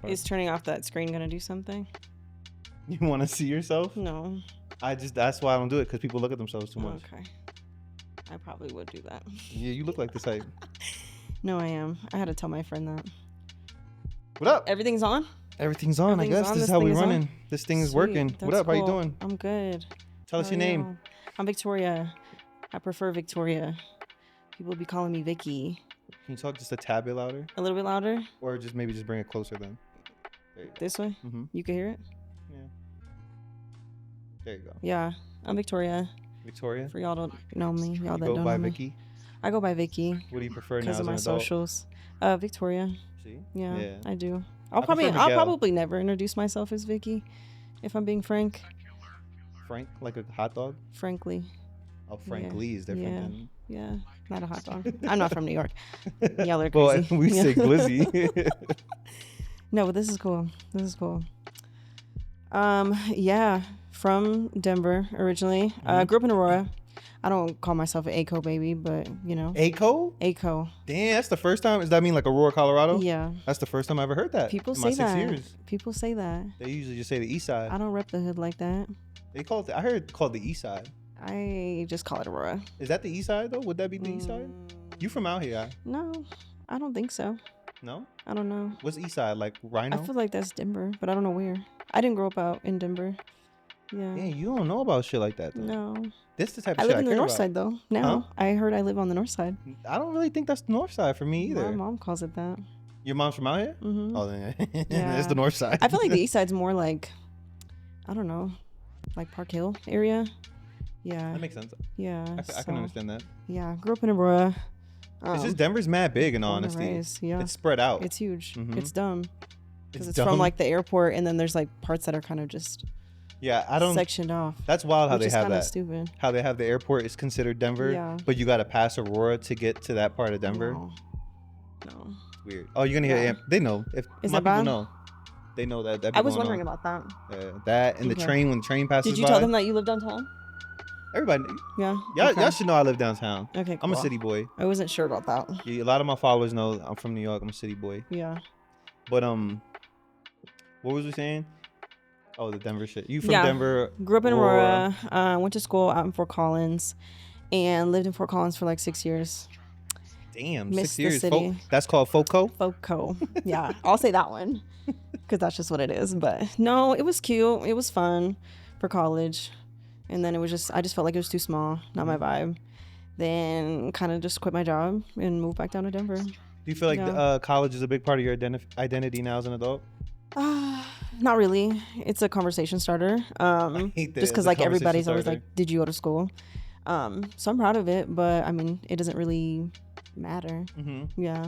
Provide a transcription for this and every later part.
part. Is turning off that screen gonna do something? You want to see yourself? No. That's why I don't do it, because people look at themselves too much. Okay. I probably would do that. Yeah, you look like the type. No, I am. I had to tell my friend that. What up? Everything's on? Everything's on, I guess. This is how we're running. This thing is working. What up? How you doing? I'm good. Tell us your name. I'm Victoria. I prefer Victoria. People be calling me Vicky. Can you talk just a tad bit louder? A little bit louder? Or just maybe just bring it closer then. This way? Mm-hmm. You can hear it? Yeah. There you go. Yeah, I'm Victoria. Victoria? For y'all don't know me, y'all that don't know me. Go by Vicky? I go by Vicky. What do you prefer now because as of an my adult? socials. Victoria. See? Yeah, I do. I'll prefer probably never introduce myself as Vicky, if I'm being frank. Frank, like a hot dog? Frankly. Oh, frankly is different than... Yeah, not a hot dog. I'm not from New York. Y'all are crazy. Well, we say glizzy. No, but this is cool. This is cool. Yeah, from Denver originally. Grew up in Aurora. I don't call myself an ACO baby, but you know. ACO? ACO. Damn, that's the first time. Does that mean like Aurora, Colorado? Yeah. That's the first time I ever heard that. People in say my 6 that. years. People say that. They usually just say the east side. I don't rep the hood like that. They call it. I heard it called the east side. I just call it Aurora. Is that the east side though? Would that be the east side? You from out here? No, I don't think so. No? I don't know. What's east side? Like Rhino? I feel like that's Denver, but I don't know where. I didn't grow up out in Denver. Yeah. Yeah, you don't know about shit like that though. No. This the type of I shit live I in the care north about. side though. Now I heard I live on the north side. I don't really think that's the north side for me either. My mom calls it that. Your mom's from out here? Mm-hmm. Oh, then Yeah. it's the north side. I feel like the east side's more like, I don't know, like Park Hill area. Yeah. That makes sense. Yeah. I can understand that. Yeah. Grew up in Aurora. It's just Denver's mad big in born and honesty. raised, yeah. It's spread out. It's huge. Mhm. It's dumb. Because it's dumb. from like the airport, and then there's like parts that are kind of just I don't. sectioned off. That's wild how which they is have kind of that. stupid. How they have the airport is considered Denver, Yeah. but you got to pass Aurora to get to that part of Denver. No. It's weird. Oh, you're gonna hear. Yeah. They know. If Is my that people bad? know, they know that. I was wondering about that. that and the Okay. train when the train passes Did you by. tell them that you live downtown? Everybody, Yeah. y'all should know I live downtown. Okay. I'm a cool. city boy. I wasn't sure about that. Yeah, a lot of my followers know I'm from New York. I'm a city boy. Yeah. But what was we saying? Oh, the Denver shit. You from Yeah. Denver? Grew up in Aurora. Went to school out in Fort Collins, and lived in Fort Collins for like 6 years. Damn, Missed 6 the years. city. That's called FOCO. FOCO. Yeah, I'll say that one because that's just what it is. But no, it was cute. It was fun for college, and then I just felt like it was too small, not my vibe. Then kind of just quit my job and moved back down to Denver. Do you feel like college is a big part of your identity now as an adult? Not really. It's a conversation starter. hate that Just because it's a like everybody's conversation always starter. like, "Did you go to school?" So I'm proud of it, but I mean, it doesn't really matter. Mm-hmm. Yeah,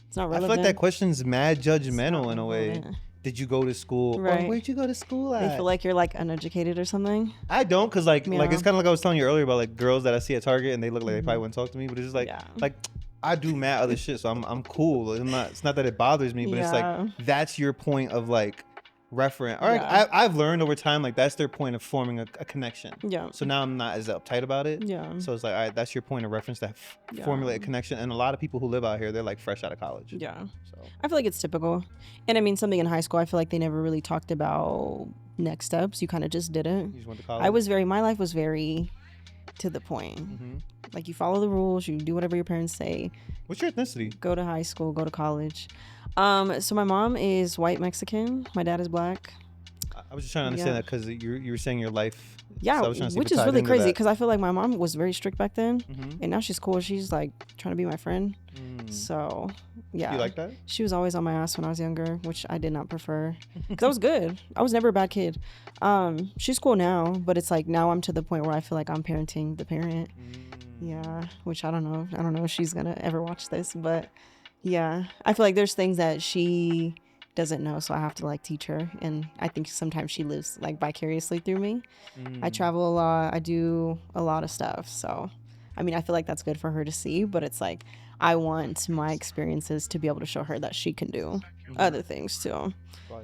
it's not I relevant. feel like that question's mad It's not judgmental in a way. relevant. Did you go to school? Right. Oh, where'd you go to school at? They feel like you're like uneducated or something. I don't, cause like Yeah. it's kind of like I was telling you earlier about like girls that I see at Target and they look like they probably wouldn't talk to me, but it's just like Yeah. like I do mad other shit, so I'm cool. It's not that it bothers me, but it's Yeah. like that's your point of like reference. All right, Yeah. I've learned over time like that's their point of forming a connection. Yeah. So now I'm not as uptight about it. Yeah. So it's like, all right, that's your point of reference to Yeah. formulate a connection. And a lot of people who live out here, they're like fresh out of college. Yeah. So I feel like it's typical. And I mean, something in high school, I feel like they never really talked about next steps. You kind of just did it. you just went to college. My life was very to the point. Mm-hmm. Like you follow the rules, you do whatever your parents say. What's your ethnicity? Go to high school, go to college. So my mom is white Mexican. My dad is black. I was just trying to understand Yeah. that because you were saying your life. Yeah, so I was trying to see if which it is tied really into crazy that. because I feel like my mom was very strict back then, Mhm. and now she's cool. She's like trying to be my friend. Mm. So yeah, Do you like that? she was always on my ass when I was younger, which I did not prefer because I was good. I was never a bad kid. She's cool now, but it's like now I'm to the point where I feel like I'm parenting the parent. Yeah, which I don't know. I don't know if she's gonna ever watch this, but yeah, I feel like there's things that she doesn't know, so I have to like teach her, and I think sometimes she lives like vicariously through me. I travel a lot. I do a lot of stuff, so I mean, I feel like that's good for her to see, but it's like I want my experiences to be able to show her that she can do other things too. Fire.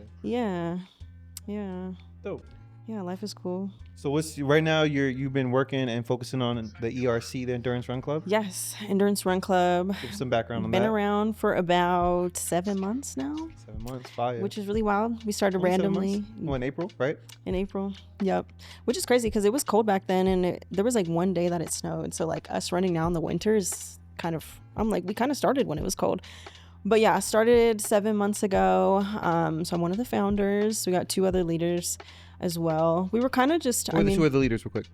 Yeah. Dope. Yeah, life is cool. So what's right now? You've been working and focusing on the ERC, the Endurance Run Club. Yes, Endurance Run Club. Give some background on Been that. around for about 7 months now. 7 months, fire. Which is really wild. We started Only 7 randomly months? Oh, in April, right? in April. Yep. Which is crazy because it was cold back then, and there was like one day that it snowed. So like us running now in the winter is kind of, I'm like, we kind of started when it was cold. But yeah, I started 7 months ago. So I'm one of the founders. We got 2 other leaders as well. We were kind of just, Who are the 2 other leaders, real quick?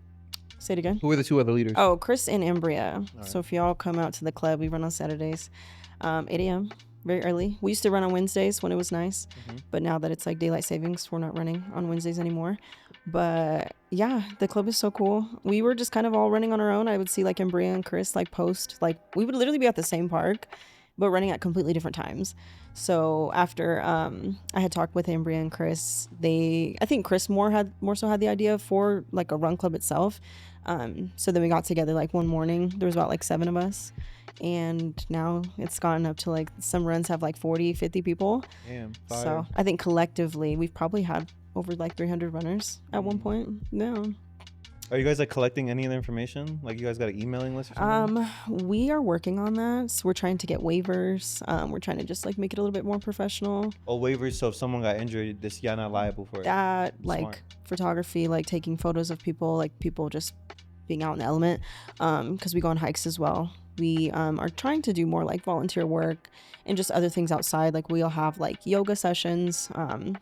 Say it again. Who are the 2 other leaders? Oh, Chris and Embria. Right. So if y'all come out to the club, we run on Saturdays, 8 a.m. very early. We used to run on Wednesdays when it was nice, but now that it's like daylight savings, we're not running on Wednesdays anymore. But yeah, the club is so cool. We were just kind of all running on our own. I would see like Embria and Chris like post, like we would literally be at the same park, but running at completely different times. So after I had talked with Embria and Chris, I think Chris more so had the idea for like a run club itself. So then we got together like one morning. There was about like 7 of us, and now it's gotten up to like some runs have like 40, 50 people. Damn, fire. So I think collectively we've probably had over like 300 runners at one point. Yeah. Are you guys like collecting any of the information? Like you guys got an emailing list or something? We are working on that. So we're trying to get waivers. We're trying to just like make it a little bit more professional. Oh, waivers. So if someone got injured, y'all not liable for it. That like Smart. photography, like taking photos of people, like people just being out in the element. Because we go on hikes as well. We are trying to do more like volunteer work and just other things outside. Like we'll have like yoga sessions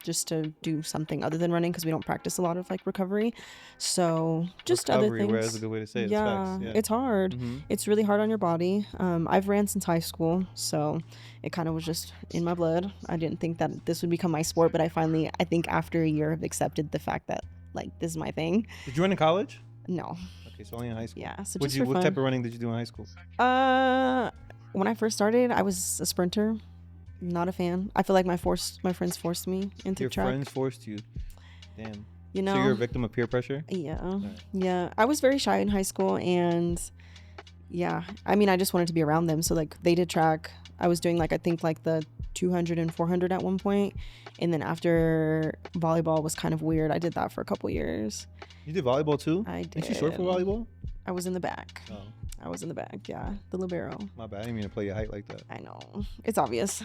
just to do something other than running because we don't practice a lot of like recovery. So just Recovery, other things. That's a good way to say it. Yeah, It's facts. it's hard. Mm-hmm. It's really hard on your body. I've ran since high school, so it kind of was just in my blood. I didn't think that this would become my sport, but I think after a year have accepted the fact that like this is my thing. Did you run in college? No. Okay, so only in high school. Yeah. So What just for fun. type of running did you do in high school? When I first started, I was a sprinter. Not a fan. I feel like my friends forced me into Your track. friends forced you. Damn. You know. So you're a victim of peer pressure? Yeah. Right. Yeah. I was very shy in high school, and yeah, I mean, I just wanted to be around them. So like they did track. I was doing like, I think like the 200 and 400 at one point. And then after volleyball was kind of weird, I did that for a couple years. You did volleyball too? I did. Ain't you short for volleyball? I was in the back. Oh, I was in the back. Yeah. The libero. my bad. I didn't mean to play your height like that. I know. It's obvious.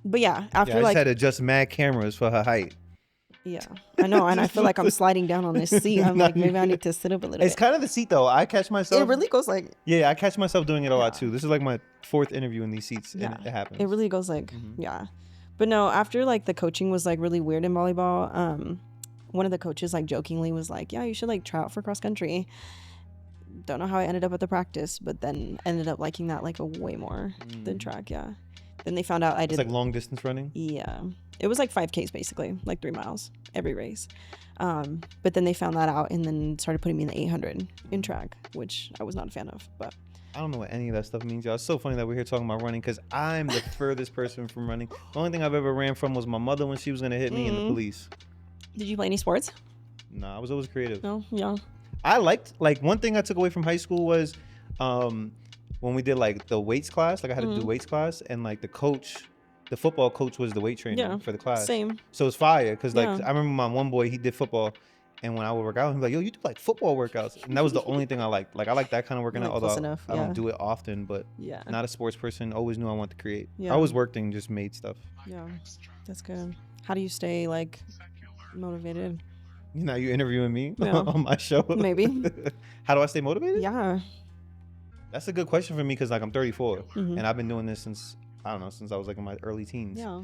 But yeah, after I like, just had to adjust mad cameras for her height. yeah, I know. And I feel like I'm sliding down on this seat. I'm like, maybe I need to sit up a little It's bit. kind of the seat though. I catch myself. It really goes like, Yeah, I catch myself doing it a lot Yeah. too. This is like my 4th interview in these seats, Yeah. and it happens. it really goes like, Mhm. yeah. But no, after like the coaching was like really weird in volleyball, one of the coaches like jokingly was like, yeah, you should like try out for cross country. Don't know how I ended up at the practice, but then ended up liking that like a way more than track. Yeah. Then they found out I It's did. like long distance running. Yeah. It was like 5Ks basically, like 3 miles every race. But then they found that out and then started putting me in the 800 in track, which I was not a fan of. But I don't know what any of that stuff means, y'all. It's so funny that we're here talking about running because I'm the furthest person from running. The only thing I've ever ran from was my mother when she was gonna hit me and the police. did you play any sports? Nah, I was always creative. No? Yeah. I liked, like, one thing I took away from high school was when we did like the weights class. Like I had to do weights class, and like the football coach was the weight trainer for the class. Same. So it's fire because like Yeah. I remember my one boy, he did football, and when I would work out, he'd be like, "Yo, you do like football workouts," and that was the only thing I liked. Like I like that kind of working Like out, close although enough, I don't yeah. do it often. But Yeah. not a sports person. Always knew I wanted to create. Yeah. I always worked and just made stuff. Yeah. That's good. How do you stay like motivated? You know, you interviewing me Yeah. on my show. Maybe. How do I stay motivated? Yeah. That's a good question for me because like I'm 34 Mhm. and I've been doing this since I was like in my early teens. Yeah.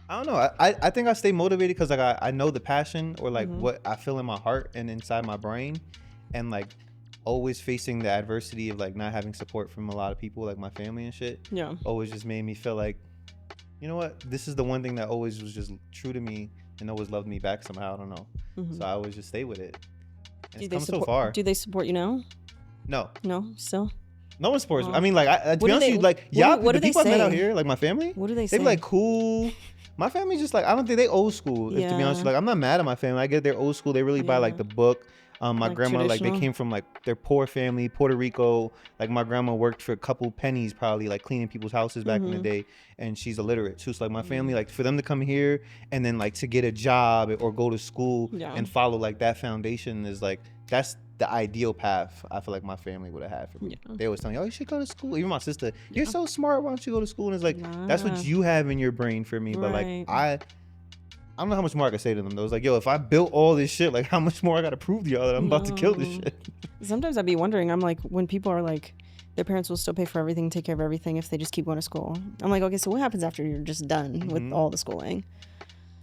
I don't know. I think I stay motivated because like I know the passion or like Mhm. what I feel in my heart and inside my brain, and like always facing the adversity of like not having support from a lot of people like my family and shit. Yeah. Always just made me feel like, you know what, this is the one thing that always was just true to me and always loved me back somehow. I don't know. Mhm. So I always just stay with it. And Do it's they come so support? far. Do they support you now? No. No. Still. No one supports me. Well, I mean, like, to what be do honest they- with you, like, what y'all, do- what the do they people I met out say? here, like my family, What do they they say? be like, cool. My family's just like, I don't think they old school. If to be honest, Yeah. like, I'm not mad at my family. I get they're old school. They really buy like Yeah. the book. My Like grandma, like they traditional? came from like their poor family, Puerto Rico. Like my grandma worked for a couple pennies, probably like cleaning people's houses back in the day, and she's illiterate too. So like my family, like for them to come here and then like to get a job or go to school Yeah. and follow like that foundation is like that's the ideal path I feel like my family would have had for me. Yeah. They always tell me, "Oh, you should go to school." Even my sister, "You're so smart. Why don't you go to school?" And it's like that's Nah. what you have in your brain for me. But like Right. I don't know how much more I can say to them though. It's like, yo, if I built all this shit, like how much more I gotta prove to y'all that I'm about to kill this No. shit? Sometimes I'd be wondering, I'm like, when people are like, their parents will still pay for everything, take care of everything if they just keep going to school. I'm like, okay, so what happens after you're just done with all the schooling?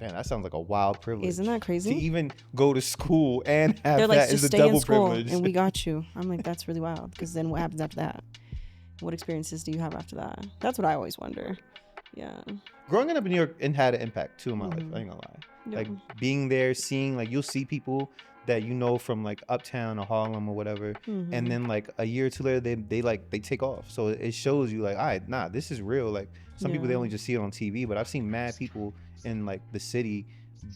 Man, that sounds like a wild privilege. Isn't that crazy? To even go to school and have They're like, that just is a stay in double school privilege. and we got you. I'm like, that's really wild. Because then what happens after that? What experiences do you have after that? That's what I always wonder. Yeah. Growing up in New York and had an impact too in my life. I ain't gonna lie. Yeah. Like being there, seeing like you'll see people that you know from like uptown or Harlem or whatever, and then like a year or two later they take off. So it shows you like, all right, nah, this is real. Like some people they only just see it on TV, but I've seen mad people in like the city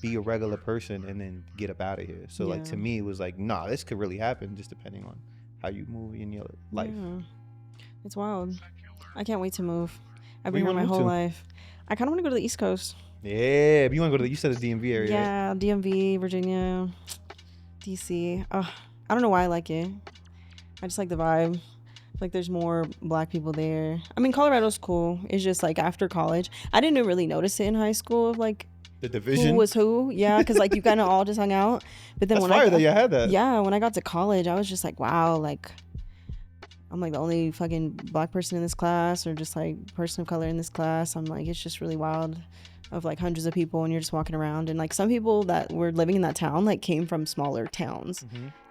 be a regular person and then get up out of here. So like to me it was like, nah, this could really happen just depending on how you move in your life. Yeah. It's wild. I can't wait to move. I've Where been you here my wanna move whole to? life. I kind of want to go to the East Coast. Yeah, but you want to go to you said the DMV area, right? Yeah, DMV, Virginia, DC. I don't know why I like it. I just like the vibe. Like there's more black people there. I mean, Colorado's cool. It's just like after college, I didn't really notice it in high school of like The division. who was who. Yeah, because like you kind of all just hung out. But then That's when fire I that you had that. yeah, when I got to college, I was just like, wow, like I'm like the only fucking black person in this class or just like person of color in this class. I'm like, it's just really wild of like hundreds of people and you're just walking around. And like some people that were living in that town like came from smaller towns,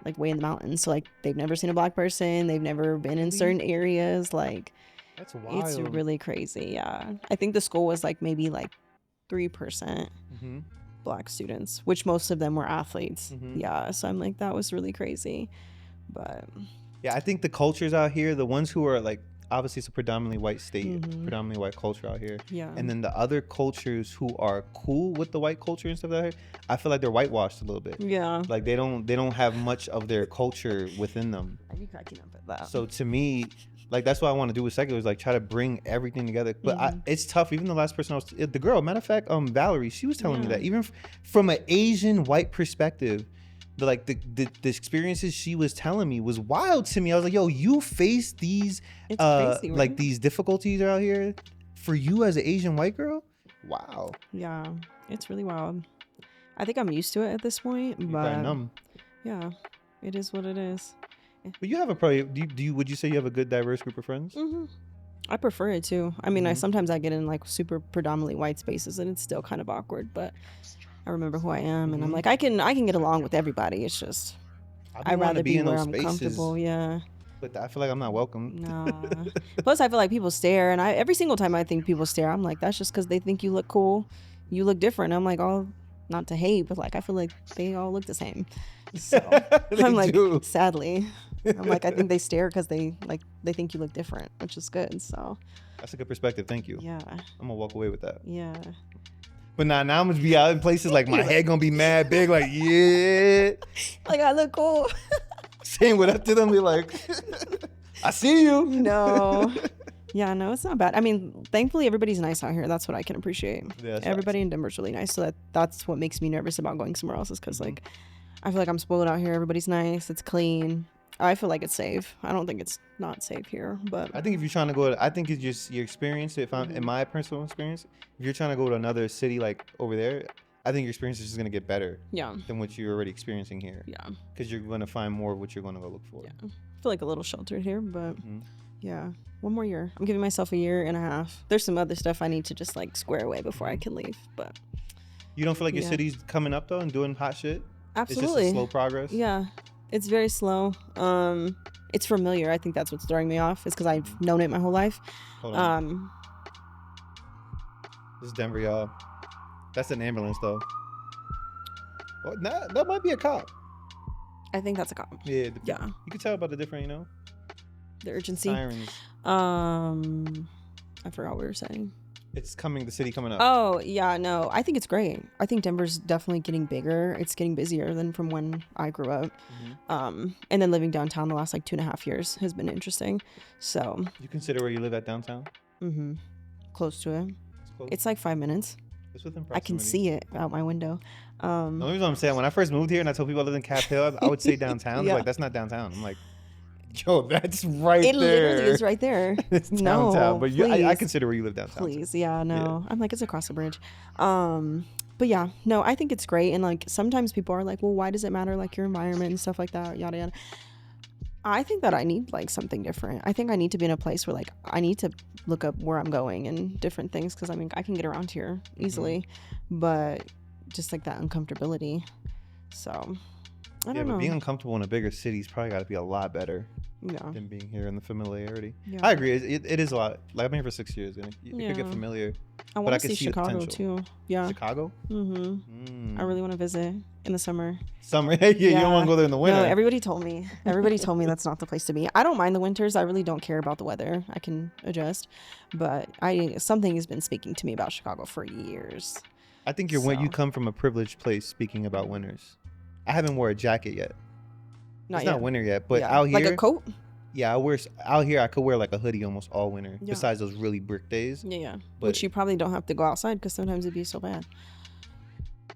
like way in the mountains. So like they've never seen a black person. They've never been in certain areas. Like That's wild. it's really crazy. Yeah. I think the school was like maybe like 3% black students, which most of them were athletes. Yeah. So I'm like, that was really crazy. But yeah, I think the cultures out here, the ones who are like, obviously it's a predominantly white state, predominantly white culture out here. Yeah. And then the other cultures who are cool with the white culture and stuff out here, I feel like they're whitewashed a little bit. Yeah. Like they don't have much of their culture within them. I'd be cracking up at that. So to me, like that's what I want to do with secular is like try to bring everything together. But it's tough. Even the last person the girl, matter of fact, Valerie, she was telling me that even from an Asian white perspective, the experiences she was telling me was wild to me. I was like, yo, you face these crazy, right? like these difficulties out here for you as an Asian white girl. Wow. Yeah, it's really wild. I think I'm used to it at this point, You're but probably numb. yeah, it is what it is. But you have a probably would you say you have a good diverse group of friends? I prefer it too. I mean, I sometimes I get in like super predominantly white spaces and it's still kind of awkward, but I remember who I am and I'm like I can get along with everybody. It's just I'd rather be where I'm comfortable. Yeah. But I feel like I'm not welcome. Nah. Plus, I feel like people stare, and every single time I think people stare, I'm like, that's just because they think you look cool, you look different. I'm like, oh, not to hate, but like I feel like they all look the same. So I'm like, sadly, I'm like, I think they stare because they think you look different, which is good. So that's a good perspective. Thank you. Yeah. I'm gonna walk away with that. Yeah. But now I'm gonna be out in places like my head gonna be mad big, like yeah, like I look cool. Saying what up to them, be like, I see you. No. Yeah, no, it's not bad. I mean, thankfully everybody's nice out here. That's what I can appreciate. Yeah, everybody in Denver's really nice. So that's what makes me nervous about going somewhere else is because like I feel like I'm spoiled out here. Everybody's nice. It's clean. I feel like it's safe. I don't think it's not safe here, but I think if you're trying to go, I think it's just your experience. If I'm in my personal experience, if you're trying to go to another city like over there, I think your experience is just gonna get better. Yeah. Than what you're already experiencing here. Yeah. Because you're gonna find more of what you're gonna go look for. Yeah. I feel like a little sheltered here, but yeah, one more year. I'm giving myself a year and a half. There's some other stuff I need to just like square away before I can leave, but. You don't feel like your city's coming up though and doing hot shit? Absolutely. It's just a slow progress. Yeah. It's very slow. It's familiar. I think that's what's throwing me off. It's because I've known it my whole life. Hold on. This is Denver, y'all. That's an ambulance, though. Well, that might be a cop. I think that's a cop. Yeah. Yeah. You can tell about the different, the urgency. Sirens. I forgot what we were saying. It's coming. The city coming up. Oh yeah, no, I think it's great. I think Denver's definitely getting bigger. It's getting busier than from when I grew up. And then living downtown the last like 2.5 years has been interesting. So You consider where you live at downtown? close to it. It's close. It's like 5 minutes. It's within I can proximity. see it out my window. The only reason I'm saying, when I first moved here and I told people I lived in Cap Hill, I would say downtown. Yeah. Like, that's not downtown. I'm like, yo, that's right It there. literally is right there. It's No, downtown. But I please. consider where you live downtown. Please, yeah, no. I'm like, it's across the bridge. But yeah, no, I think it's great. And like sometimes people are like, well, why does it matter, like your environment and stuff like that, yada yada. I think that I need like something different. I think I need to be in a place where like I need to look up where I'm going and different things, because I mean I can get around here easily, but just like that uncomfortability. So I don't know. But being uncomfortable in a bigger city is probably got to be a lot better Yeah. than being here in the familiarity. Yeah. I agree. It is a lot. Like, I've been here for 6 years, and it could get familiar. I but want I to can see see the Chicago potential. too. Yeah. Chicago? I really want to visit in the summer. Summer? Yeah, you don't want to go there in the winter. No, everybody told me. Everybody told me that's not the place to be. I don't mind the winters. I really don't care about the weather. I can adjust. But something has been speaking to me about Chicago for years. I think you come from a privileged place speaking about winters. I haven't wore a jacket yet. It's not winter yet, but out here, like a coat. Yeah, out here I could wear like a hoodie almost all winter. Yeah. Besides those really brick days. Yeah. But, which you probably don't have to go outside because sometimes it'd be so bad.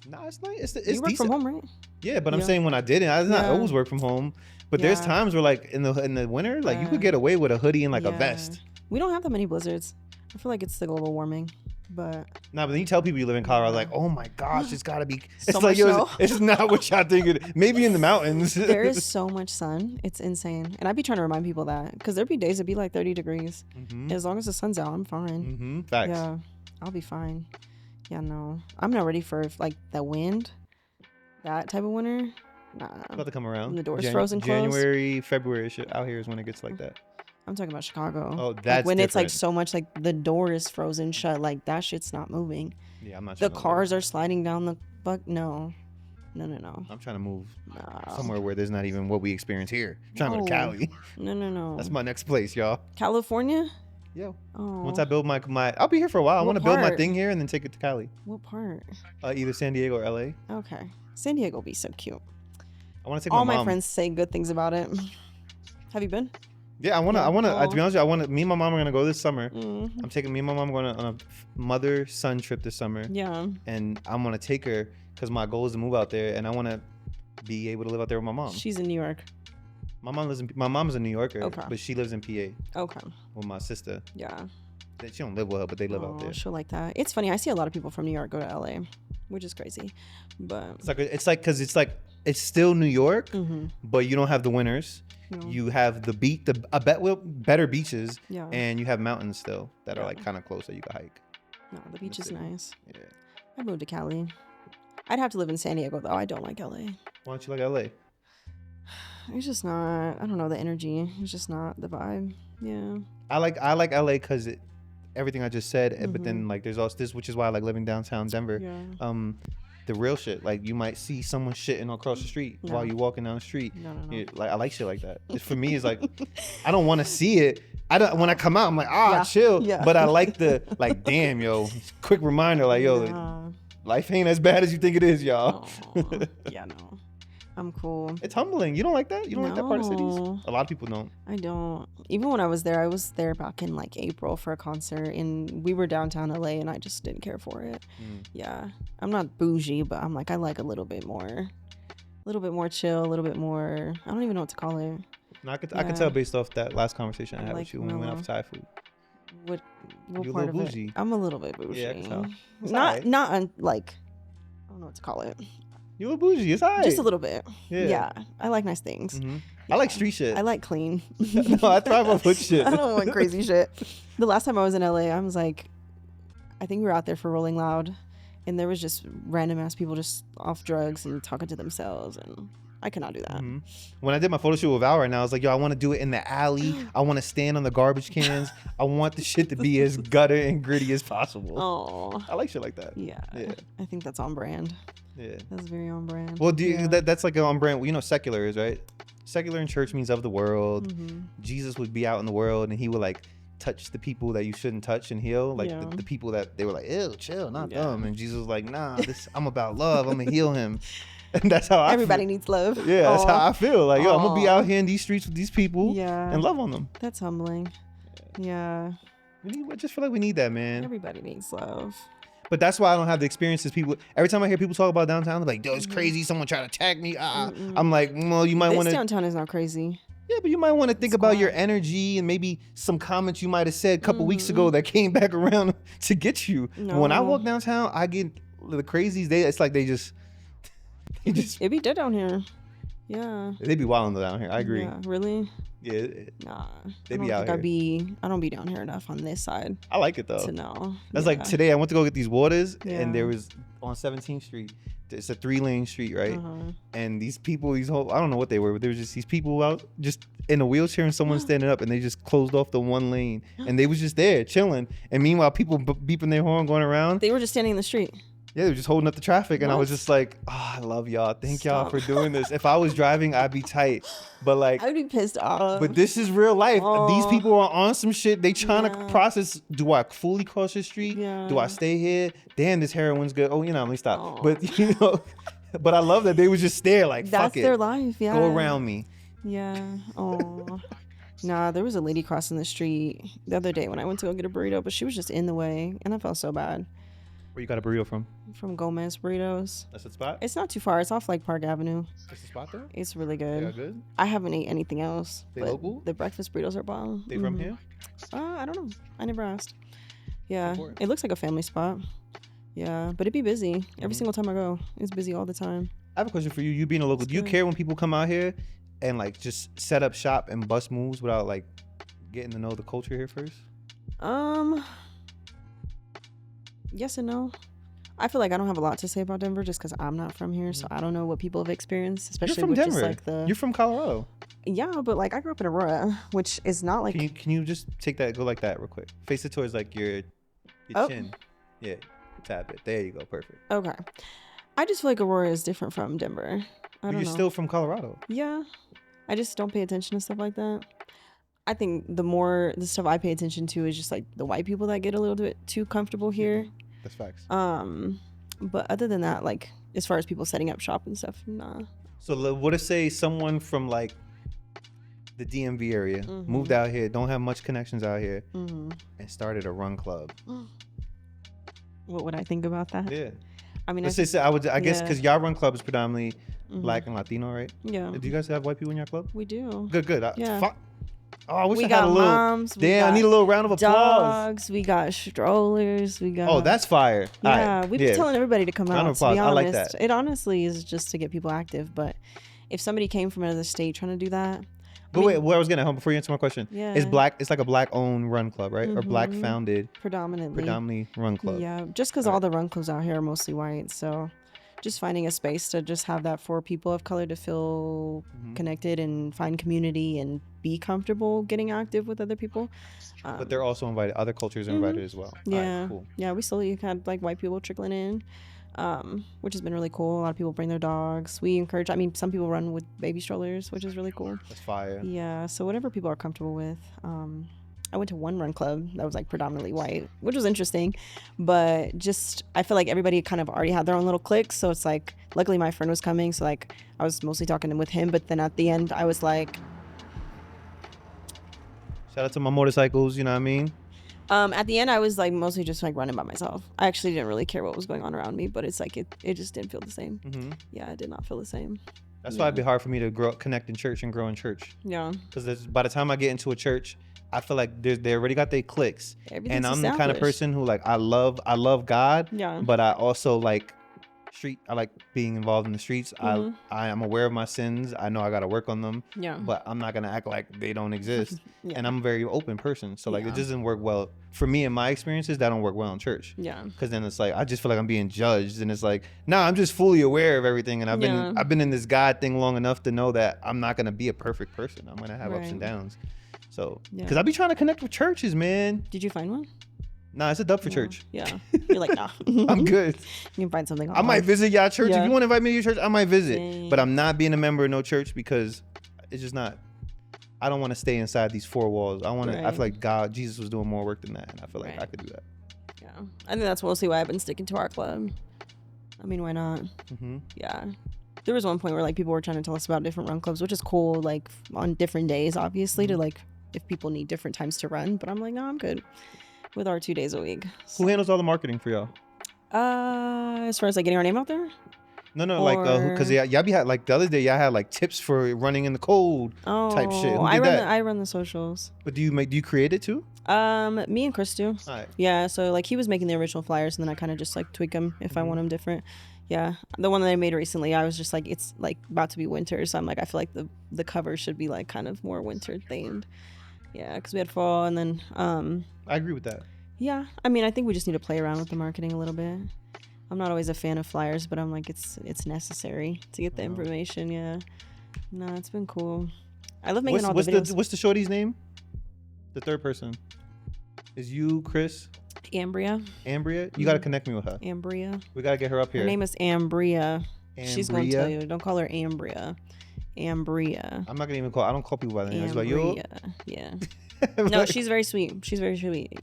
Nah, it's nice. It's you work decent. from home, right? Yeah, but I'm saying when I didn't, I did not always work from home. But there's Yeah. times where like in the winter, like you could get away with a hoodie and like a vest. We don't have that many blizzards. I feel like it's the global warming, but Nah, but then you tell people you live in Colorado, like, oh my gosh, it's gotta be. So It's like, much snow. it's not what y'all think it. Maybe in the mountains. there is so much sun. It's insane. And I'd be trying to remind people that because there'd be days it'd be like 30 degrees. As long as the sun's out, I'm fine. Facts. Yeah, I'll be fine. Yeah, no, I'm not ready for like the wind, that type of winter. Nah, It's about to come around. When the door's frozen closed. January, February shit out here is when it gets like that. I'm talking about Chicago. Oh, like that's when it's like different. so much like the door is frozen shut, like that shit's not moving. Yeah, I'm not. The trying to cars are sliding down the no. I'm trying to move No. somewhere where there's not even what we experience here. I'm trying to go to No. Cali. No. That's my next place, y'all. California? Yo. Oh. Once I build my I'll be here for a while. I What want to build my part? thing here and then take it to Cali. What part? Either San Diego or LA. Okay. San Diego will be so cute. I want to take All my my mom. friends say good things about it. Have you been? Yeah, I want to. Yeah. To be Oh. honest with you, me and my mom are gonna go this summer. Mm-hmm. I'm taking me and my mom going on a mother-son trip this summer, Yeah. and I'm gonna take her because my goal is to move out there, and I want to be able to live out there with my mom. She's in New York. My mom's a New Yorker, Okay. but she lives in PA Okay. with my sister. Yeah. She don't live with her, but they live out Oh, there. she'll like that. It's funny. I see a lot of people from New York go to LA, which is crazy. But It's like it's still New York, but you don't have the winters. No. You have better beaches, Yeah. and you have mountains still that are like kind of close that you can hike. No, the beach is city. nice. Yeah. I moved to Cali. I'd have to live in San Diego though. I don't like LA. Why don't you like LA? It's just not. I don't know, the energy. It's just not the vibe. Yeah. I like LA because everything I just said, but then like there's also this, which is why I like living downtown Denver. Yeah. The real shit, like you might see someone shitting across the street while you're walking down the street. No. Like I like shit like that. For me, it's like I don't want to see it. I don't. When I come out, I'm like, chill. Yeah. But I like the damn, yo, quick reminder, like, yo, Yeah. life ain't as bad as you think it is, y'all. Aw. Yeah, no. I'm cool. It's humbling. You don't like that? You don't like that part of cities? No. A lot of people don't. I don't. Even when I was there back in like April for a concert, and we were downtown LA, and I just didn't care for it. Yeah, I'm not bougie, but I'm like I like a little bit more chill, a little bit more. I don't even know what to call it. No, I could tell based off that last conversation I had like with you when we went out for Thai food. What You're a part little of bougie. it? I'm a little bit bougie. Yeah, I can tell. It's Not alright. like I don't know what to call it. You a bougie. It's alright. Just a little bit. Yeah. Yeah, I like nice things. I like street shit. I like clean. No, I thrive on hood shit. I don't want crazy shit. The last time I was in LA, I was like, I think we were out there for Rolling Loud, and there was just random ass people just off drugs and talking to themselves, and I cannot do that. When I did my photo shoot with Val right now, I was like, yo, I want to do it in the alley. I want to stand on the garbage cans. I want the shit to be as gutter and gritty as possible. Oh, I like shit like that. yeah. Yeah. I think that's on brand. Yeah. That's very on brand. Well, Yeah. that's like on brand. You know, secular is, right? Secular in church means of the world. Jesus would be out in the world and he would like touch the people that you shouldn't touch and heal, like Yeah. the people that they were like, ew, chill, not Yeah. them, and Jesus was like, nah, I'm about love, I'm gonna heal him. And that's how Everybody feel. needs love. Yeah, that's how I feel. Like, yo, I'm gonna be Aw. out here in these streets with these people Yeah. and love on them. That's humbling. Yeah. I just feel like we need that, man. Everybody needs love. But that's why I don't have the experiences. People, every time I hear people talk about downtown, they're like, yo, Mm-hmm. it's crazy. Someone tried to attack me. I'm like, well, you might This want to. downtown is not crazy. Yeah, but you might want to think about your energy and maybe some comments you might have said a couple weeks ago that came back around to get you. No. When I walk downtown, I get the crazies. It's like they just It be dead down here. Yeah. they be wilding down here. I agree. Yeah. Really? Yeah, Nah. they be out here. I don't be down here enough on this side I like it though. to know. That's like today I went to go get these waters Yeah. and there was on 17th Street. It's a 3-lane street, right? And these people, I don't know what they were, but there was just these people out just in a wheelchair and someone standing up and they just closed off the one lane and they was just there chilling. And meanwhile, people beeping their horn going around. They were just standing in the street. Yeah, they were just holding up the traffic. And I was What? just like, oh, I love y'all. Thank y'all Stop. for doing this. If I was driving, I'd be tight. But like, I would be pissed off. but this is real life. These Oh. people are on some shit. They trying to Yeah. process, do I fully cross the street? Yeah. Do I stay here? Damn, this heroin's good. Oh, let me stop. Oh. But, but I love that they was just there like, That's fuck it. their life. Yeah. Go around me. Yeah. Oh. Nah, there was a lady crossing the street the other day when I went to go get a burrito, but she was just in the way, and I felt so bad. Where you got a burrito from? From Gomez Burritos. That's the spot? It's not too far. It's off like Park Avenue. That's the spot there? It's really They good. are good? I haven't ate anything else. They but local? The breakfast burritos are bomb. They from here? I don't know. I never asked. Yeah, Important. it looks like a family spot. Yeah, but it'd be busy every single time I go. It's busy all the time. I have a question for you. You being a local, do you good. care when people come out here and like just set up shop and bust moves without like getting to know the culture here first? Yes and no. I feel like I don't have a lot to say about Denver just because I'm not from here, so I don't know what people have experienced, especially You're from with Denver. just like You're from Colorado. Yeah, but like I grew up in Aurora, which is not like Can you just take that, go like that real quick? Face it towards like your Oh. chin. Yeah, tap it. There you go. Perfect. okay. I just feel like Aurora is different from Denver. I But don't you're know. still from Colorado. Yeah, I just don't pay attention to stuff like that. I think the stuff I pay attention to is just like the white people that get a little bit too comfortable here. That's facts. But other than that, like as far as people setting up shop and stuff, nah. So what if say someone from like the DMV area moved out here, don't have much connections out here, and started a run club? What would I think about that? Yeah. I mean, Let's say I guess yeah. because y'all run club is predominantly Black and Latino, right? Yeah, Do you guys have white people in your club? we do. Good. Yeah. I wish We I had got a little. moms. We Damn, I got need a little round of applause. dogs. We got strollers. We got. Oh, that's fire. All Yeah, right. we've been telling everybody to come Round out. of To be applause. I like honest, that. it honestly is just to get people active. But if somebody came from another state trying to do that, But wait, what I was getting at before you answer my question, Yeah. it's like a black owned run club, right? Or black founded, predominantly run club. Yeah, just because all the run clubs out here are mostly white, so just finding a space to just have that for people of color to feel connected and find community and be comfortable getting active with other people. But they're also invited. Other cultures are invited as well. All Yeah, right, cool. yeah, we slowly had like white people trickling in, which has been really cool. A lot of people bring their dogs. We encourage. I mean, some people run with baby strollers, which is really cool. That's fire. Yeah, so whatever people are comfortable with. I went to one run club that was like predominantly white, which was interesting, but just I feel like everybody kind of already had their own little cliques. So it's like, luckily my friend was coming, so like I was mostly talking with him. But then at the end, I was like, Shout out to my motorcycles. You know what I mean? at the end, I was like mostly just like running by myself. I actually didn't really care what was going on around me, but it's like it just didn't feel the same. Yeah, it did not feel the same. That's why it'd be hard for me to connect in church and grow in church. Yeah, Because by the time I get into a church, I feel like they already got their cliques, Everything's and I'm the kind of established. person who like I love God, Yeah. but I also like I like being involved in the streets. I am aware of my sins. I know I got to work on them, yeah, but I'm not gonna act like they don't exist. Yeah. And I'm a very open person, so like Yeah. it doesn't work well for me in my experiences. That don't work well in church. yeah, Because then it's like I just feel like I'm being judged, and it's like, nah, I'm just fully aware of everything, and Yeah. I've been in this God thing long enough to know that I'm not gonna be a perfect person. I'm gonna have ups and Right. downs. So, Yeah. because I be trying to connect with churches, man. Did you find one? Nah, it's a dub for church. Yeah, you're like, nah. I'm good. You can find something. I might visit y'all church. Yeah. If you want to invite me to your church, I might visit. Dang. But I'm not being a member of no church because it's just not. I don't want to stay inside these four walls. I want to. I Right. feel like Jesus was doing more work than that, and I feel like Right. I could do that. Yeah, I think that's mostly why I've been sticking to our club. I mean, why not? Mm-hmm. Yeah. There was one point where like people were trying to tell us about different run clubs, which is cool, like on different days, obviously, to like if people need different times to run. But I'm like, no, I'm good with our 2 days a week. So, Who handles all the marketing for y'all? as far as like getting our name out there? No, like because y'all be had like the other day y'all had like tips for running in the cold type shit. Who did that? I run the socials. But do you create it too? Me and Chris do. All right. Yeah, so like he was making the original flyers, and then I kind of just like tweak them if I want them different. Yeah, the one that I made recently, I was just like, it's like about to be winter, so I'm like, I feel like the cover should be like kind of more winter themed. Yeah, because we had fall, and then I agree with that. yeah, I mean, I think we just need to play around with the marketing a little bit. I'm not always a fan of flyers, but I'm like, it's necessary to get the information. Yeah, no, it's been cool. I love making all the videos. What's the shorty's name? The third person is you, Chris, Ambria. You gotta connect me with her. Ambria. We gotta get her up here. Her name is Ambria. She's gonna tell you. Don't call her Ambria. Ambria. I'm not gonna even call. I don't call people by the name. It's like yo. Yeah. No, she's very sweet. She's very sweet.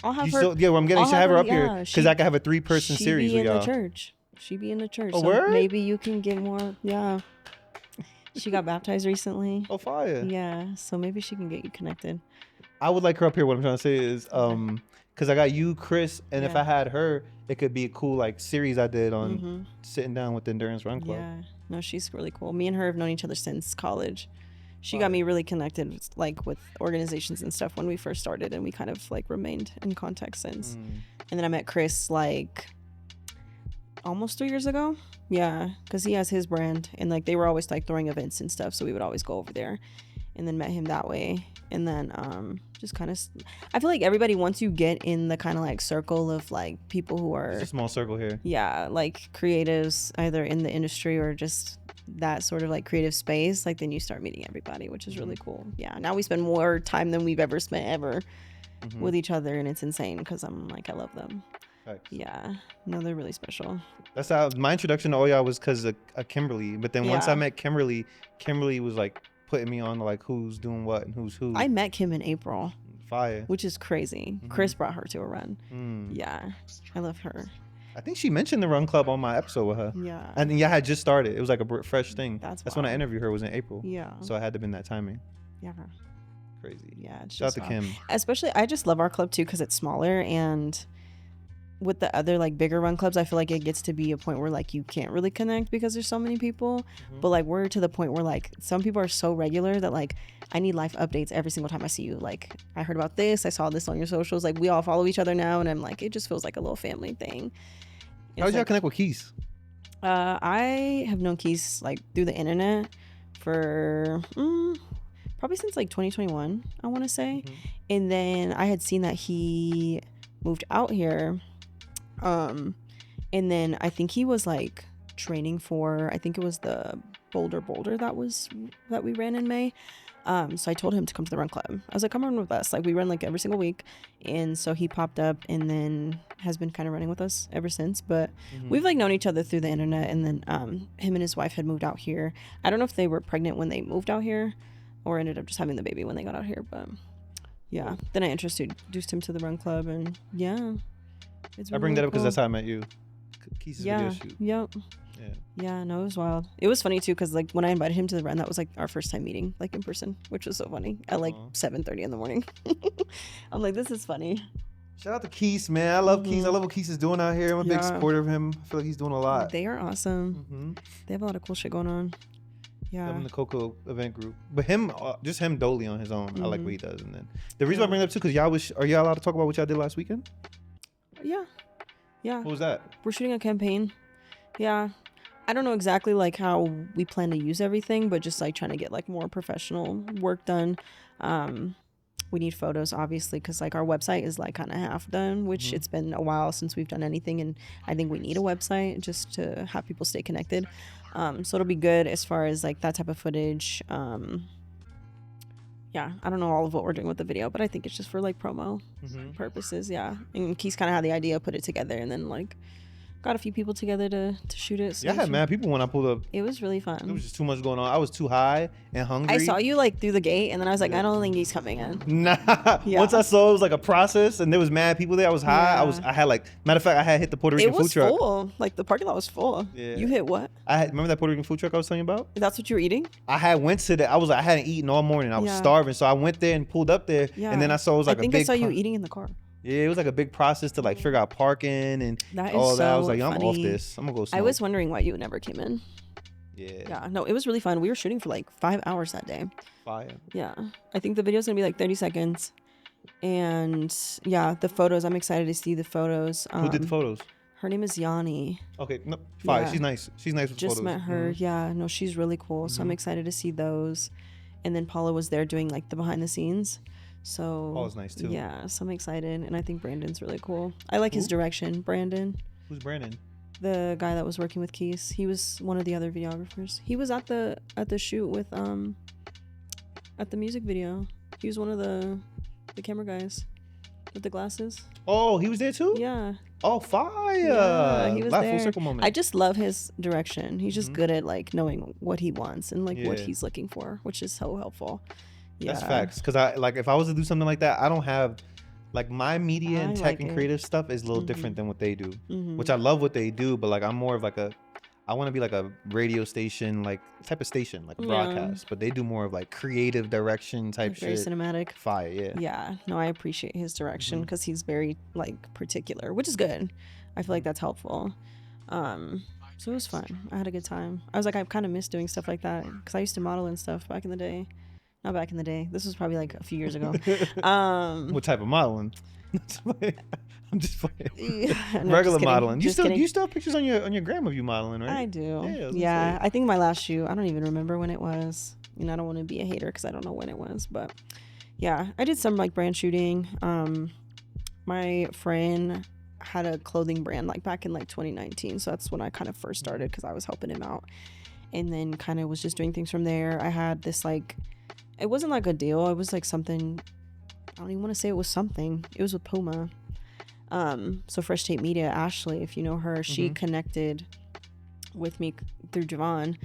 I'll have her. Well, I'm getting. You should have her up here yeah, because I can have a 3-person series with y'all. She be in the church. Oh, so word? maybe you can get more. Yeah. She got baptized recently. Oh, fire. Yeah. So maybe she can get you connected. I would like her up here. What I'm trying to say is, because I got you, Chris, and if I had her, it could be a cool like series I did on sitting down with the Endurance Run Club. Yeah. No, she's really cool. Me and her have known each other since college. She got me really connected with organizations and stuff when we first started, and we kind of like remained in contact since. And then I met Chris like almost 3 years ago. Yeah, because he has his brand, and like they were always like throwing events and stuff, so we would always go over there, and then met him that way. And then just kind of, I feel like everybody, once you get in the kind of like circle of like people who are, it's a small circle here. Yeah, like creatives either in the industry or just that sort of like creative space, like then you start meeting everybody, which is really cool. Yeah, now we spend more time than we've ever spent ever with each other, and it's insane because I'm like, I love them. Thanks. Yeah, no, they're really special. That's how my introduction to all y'all was because of Kimberly. But then once I met Kimberly was like putting me on like who's doing what and who's who. I met Kim in April. Fire. Which is crazy. Chris brought her to a run. Yeah, I love her. I think she mentioned the Run Club on my episode with her. Yeah. And yeah, I had just started. It was like a fresh thing. That's when I interviewed her was in April. Yeah. So I had to have been that timing. Yeah. Crazy. Yeah. Shout out to Kim. Especially, I just love our club too because it's smaller, and with the other like bigger run clubs, I feel like it gets to be a point where like you can't really connect because there's so many people. But like we're to the point where like some people are so regular that like I need life updates every single time I see you. Like I heard about this, I saw this on your socials. Like we all follow each other now, and I'm like, it just feels like a little family thing. How did y'all connect with Keys? I have known Keys like through the internet for probably since like 2021, I want to say. And then I had seen that he moved out here. And then I think he was like training for, I think it was the Boulder that we ran in May. So I told him to come to the run club. I was like, come run with us. Like we run like every single week. And so he popped up and then has been kind of running with us ever since. But we've like known each other through the internet. And then him and his wife had moved out here. I don't know if they were pregnant when they moved out here or ended up just having the baby when they got out here. But yeah, then I introduced him to the run club, and yeah. I bring that up because that's how I met you. Keys' video shoot. Yep. Yeah, no, it was wild. It was funny too because like when I invited him to the run, that was like our first time meeting like in person, which was so funny at like 7:30 in the morning. I'm like, this is funny. Shout out to Keys, man. I love Keys. I love what Keys is doing out here. I'm a big supporter of him. I feel like he's doing a lot. They are awesome. They have a lot of cool shit going on. Yeah. I'm in the Coco event group, but him, just him Dolly on his own. I like what he does. And then the reason I bring it up too, because are y'all allowed to talk about what y'all did last weekend? Yeah. What was that? We're shooting a campaign. Yeah. I don't know exactly like how we plan to use everything, but just like trying to get like more professional work done. We need photos obviously because like our website is like kind of half done, which it's been a while since we've done anything, and I think we need a website just to have people stay connected. So it'll be good as far as like that type of footage. Yeah, I don't know all of what we're doing with the video, but I think it's just for like promo purposes. Yeah, and Keys kind of had the idea, put it together, and then like got a few people together to shoot it. So yeah, I had mad people when I pulled up. It was really There fun. was just too much going on. I was too high and hungry. I saw you like through the gate, and then I was like, I don't think he's coming in. Nah. Yeah. Once I saw it was like a process, and there was mad people there. I was high. Yeah. I had like, matter of fact, I had hit the Puerto Rican It food was truck. full. Like the parking lot was full. Yeah. You hit what? Remember that Puerto Rican food truck I was telling you about? That's what you were eating? I hadn't eaten all morning. I was Yeah. starving, so I went there and pulled up there, Yeah. and then I saw it was like I think a big. I saw you eating in the car. Yeah, it was like a big process to like figure out parking and That is all that. I was so like, I'm off funny. this. I'm gonna go smoke. I was wondering why you never came in. Yeah. Yeah, no, it was really fun. We were shooting for like 5 hours that day. Fire. Yeah, I think the video's gonna be like 30 seconds. And yeah, the photos, I'm excited to see the photos. Who did the photos? Her name is Yanni. Okay, no, fire. Yeah. She's nice. She's nice with Just photos. met her. Mhm. Yeah, no, she's really cool. So I'm excited to see those. And then Paula was there doing like the behind the scenes. So Paula's nice too. Yeah, so I'm excited, and I think Brandon's really cool. I like his direction. Brandon, Who's Brandon? the guy that was working with Keys, he was one of the other videographers. He was at the shoot with at the music video. He was one of the camera guys with the glasses. Oh, he was there too? Yeah. Oh, fire. Yeah, he was Full there. circle moment. I just love his direction. He's just good at like knowing what he wants and like what Yeah. he's looking for, which is so helpful. Yeah. That's facts. Because I like if I was to do something like that, I don't have like my media and I tech like and it. creative stuff is a little different than what they do. Mhm. Which I love what they do, but like I'm more of like I want to be like a radio station, like type of station, like a Yeah. broadcast. But they do more of like creative direction type Like, very shit. cinematic. Fire, yeah. Yeah, no, I appreciate his direction because he's very like particular, which is good. I feel like that's helpful. So it was fun. I had a good time. I was like, I kind of miss doing stuff like that because I used to model and stuff back in the day. Not back in the day. This was probably like a few years ago. What type of modeling? I'm just playing. Yeah, no, Regular just kidding. modeling. You Just still kidding. you still have pictures on your gram of you modeling, right? I do. Yeah, I was gonna Yeah, say. I think my last shoot, I don't even remember when it was. I don't want to be a hater because I don't know when it was, but yeah, I did some like brand shooting. My friend had a clothing brand like back in like 2019, so that's when I kind of first started because I was helping him out, and then kind of was just doing things from there. I had this like, it wasn't like a deal. It was like something. I don't even want to say it was something. It was with Puma. So Fresh Tape Media, Ashley, if you know her, she connected with me through Javon,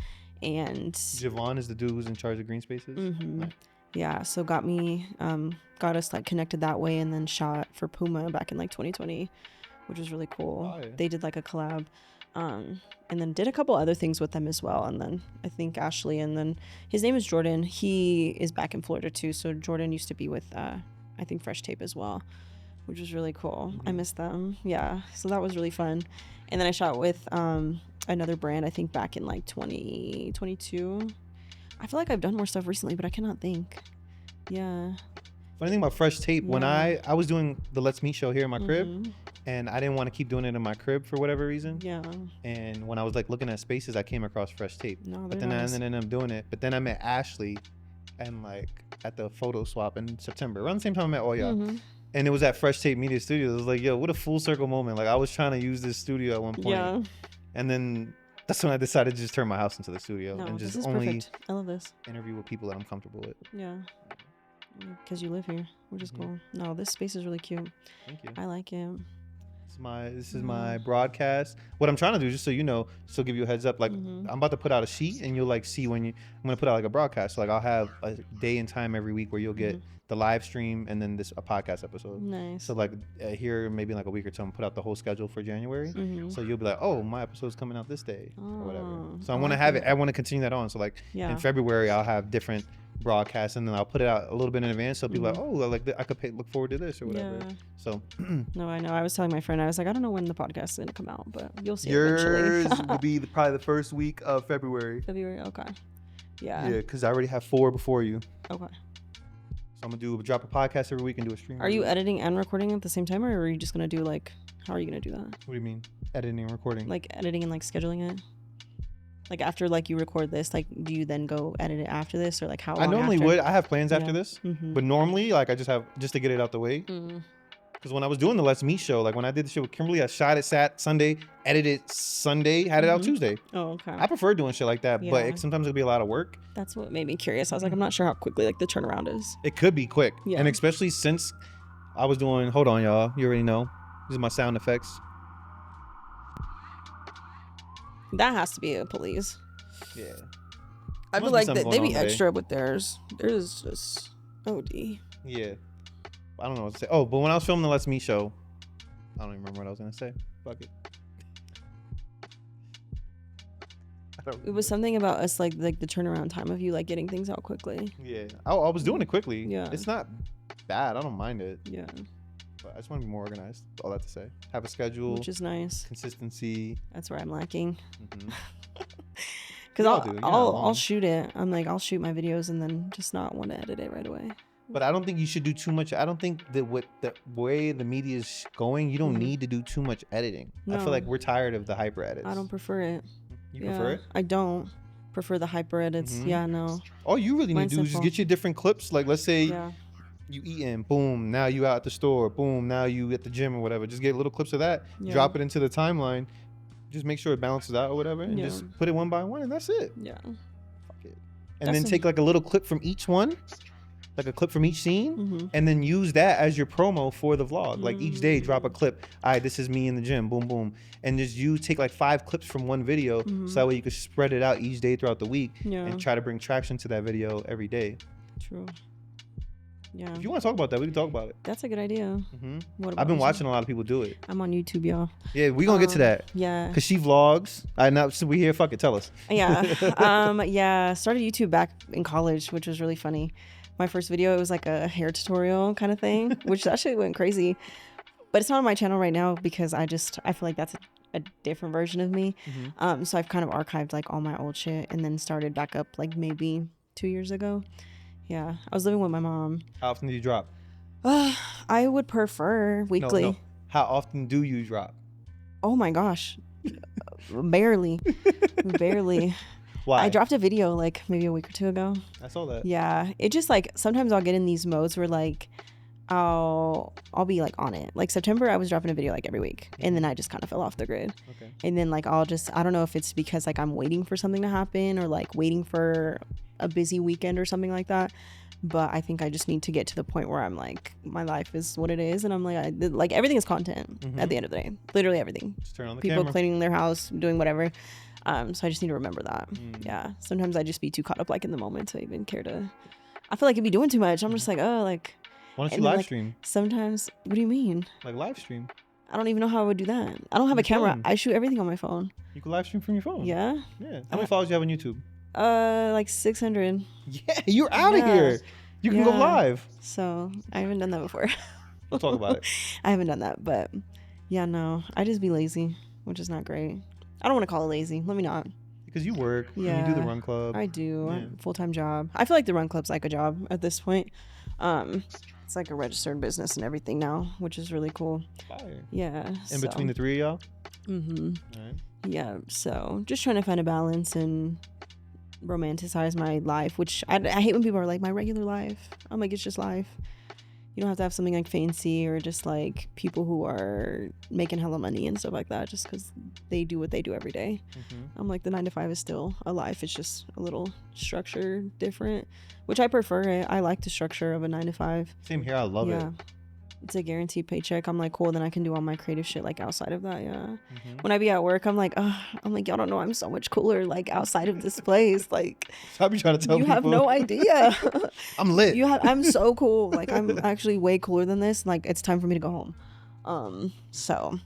and Javon is the dude who's in charge of green spaces. Nice. yeah, so got us like connected that way, and then shot for Puma back in like 2020, which was really cool. Oh, yeah. They did like a collab, and then did a couple other things with them as well. And then I think Ashley, and then his name is Jordan. He is back in Florida too. So Jordan used to be with I think Fresh Tape as well, which was really cool. I miss them. Yeah, so that was really fun. And then I shot with another brand, I think back in like 2022. I feel like I've done more stuff recently, but I cannot think. Yeah. Funny thing about Fresh Tape, when Yeah. I was doing the Let's Meet show here in my crib, and I didn't want to keep doing it in my crib for whatever reason. Yeah. And when I was like looking at spaces, I came across Fresh Tape. No, But they're then nice. I ended up doing it. But then I met Ashley, and like at the photo swap in September, around the same time I met all y'all. And it was at Fresh Tape Media Studios. It was like, yo, what a full circle moment. Like I was trying to use this studio at one point, Yeah. and then that's when I decided to just turn my house into the studio No, and this just is only perfect. I love this. interview with people that I'm comfortable with. Yeah. Because you live here, which is cool. No, this space is really cute. Thank you. I like it. This is my broadcast. What I'm trying to do, just so you know, so give you a heads up, like I'm about to put out a sheet, and you'll like see when I'm gonna put out like a broadcast. So like I'll have a day and time every week where you'll get the live stream and then a podcast episode. Nice. So like here maybe in like a week or two, I'm gonna put out the whole schedule for January. So you'll be like, oh, my episode's coming out this day or whatever. So I want to have it. I want to continue that on. So like in February, I'll have different broadcasts, and then I'll put it out a little bit in advance, so people are like, oh, like I could look forward to this or whatever. Yeah. So No, I know. I was telling my friend, I was like, I don't know when the podcast is gonna come out, but you'll see it yours eventually. will be probably the first week of February. February. Okay. Yeah. Yeah, because I already have 4 before you. Okay. So I'm gonna drop a podcast every week and do a stream. Are every you week. editing and recording at the same time, or are you just gonna do like? How are you gonna do that? What do you mean? Editing and recording? Like editing and like scheduling it. Like after like you record this, like do you then go edit it after this, or like how long I normally after? would. I have plans after Yeah. this, Mhm. but normally like I just have to get it out the way. Because when I was doing the Let's Meet show, like when I did the show with Kimberly, I shot it Sunday, edited Sunday, had it out Tuesday. Oh, okay. I prefer doing shit like that, but Yeah. sometimes it'll be a lot of work. That's what made me curious. I was like, I'm not sure how quickly like the turnaround is. It could be quick, Yeah. and especially since I was doing. Hold on, y'all. You already know. These are my sound effects. That has to be a police. Yeah. I feel like they be extra with theirs. Theirs is just OD. Yeah. I don't know what to say. Oh, but when I was filming the Let's Meet show, I don't even remember what I was gonna say. Fuck it. It was something about us like the turnaround time of you like getting things out quickly. Yeah, I was doing it quickly. Yeah, it's not bad. I don't mind it. Yeah, but I just want to be more organized. All that to say, have a schedule, which is nice. Consistency. That's where I'm lacking. Because I'll shoot it. I'm like I'll shoot my videos and then just not want to edit it right away. But I don't think you should do too much. I don't think that with the way the media is going, you don't need to do too much editing. No. I feel like we're tired of the hyper edits. I don't prefer it. You prefer it? I don't prefer the hyper edits. Yeah, no. All you really need to do is just get your different clips. Like, let's say you eating, boom, now you out at the store, boom, now you at the gym or whatever. Just get little clips of that, drop it into the timeline, just make sure it balances out or whatever, and just put it one by one, and that's it. Yeah. Fuck it. And then take like a little clip from each one. Like a clip from each scene, and then use that as your promo for the vlog. Like each day, drop a clip. All right, this is me in the gym, boom, boom. And just you take like 5 clips from one video, so that way you can spread it out each day throughout the week and try to bring traction to that video every day. True. Yeah. If you want to talk about that, we can talk about it. That's a good idea. I've been watching a lot of people do it. I'm on YouTube, y'all. Yeah, we're going to get to that. Yeah. Because she vlogs. Now, so we here, fuck it, tell us. Yeah. Yeah, started YouTube back in college, which was really funny. My first video, it was like a hair tutorial kind of thing, which actually went crazy. But it's not on my channel right now because I feel like that's a different version of me. So I've kind of archived like all my old shit and then started back up like maybe 2 years ago. Yeah, I was living with my mom. How often do you drop? I would prefer weekly. No. How often do you drop? Oh my gosh. Barely. Why? I dropped a video like maybe a week or 2 ago. I saw that. Yeah. It just like sometimes I'll get in these modes where like I'll be like on it. Like September I was dropping a video like every week and then I just kind of fell off the grid. Okay. And then like I don't know if it's because like I'm waiting for something to happen or like waiting for a busy weekend or something like that. But I think I just need to get to the point where I'm like, my life is what it is. And I'm like everything is content at the end of the day. Literally everything. Just turn on the People camera. Cleaning their house, doing whatever. So I just need to remember that. Yeah. Sometimes I just be too caught up like in the moment to even care to. I feel like it'd be doing too much. I'm just like, oh, like. Why don't you live stream? Sometimes. What do you mean? Like live stream. I don't even know how I would do that. I don't have a camera. I shoot everything on my phone. You can live stream from your phone. Yeah. Yeah. How many followers do you have on YouTube? Like 600. Yeah, you're out of here. You can go live. So I haven't done that before. We'll talk about it. I haven't done that, but yeah, no. I just be lazy, which is not great. I don't want to call it lazy. Let me not. Because you work. Yeah. And you do the run club. I do. Yeah. Full-time job. I feel like the run club's like a job at this point. It's like a registered business and everything now, which is really cool. Fire. Yeah. In between the three of y'all? All right. Yeah. So just trying to find a balance and romanticize my life, which I hate when people are like, my regular life. I'm like, it's just life. You don't have to have something like fancy or just like people who are making hella money and stuff like that just because they do what they do every day. I'm like, the 9 to 5 is still a life. It's just a little structure different, which I prefer it. I like the structure of a 9 to 5. Same here. I love it. It's a guaranteed paycheck. I'm like, cool, then I can do all my creative shit like outside of that. When I be at work, I'm like, y'all don't know I'm so much cooler like outside of this place. Like, so I be trying to tell you people. Have no idea. I'm lit. I'm so cool. Like, I'm actually way cooler than this. Like, it's time for me to go home. So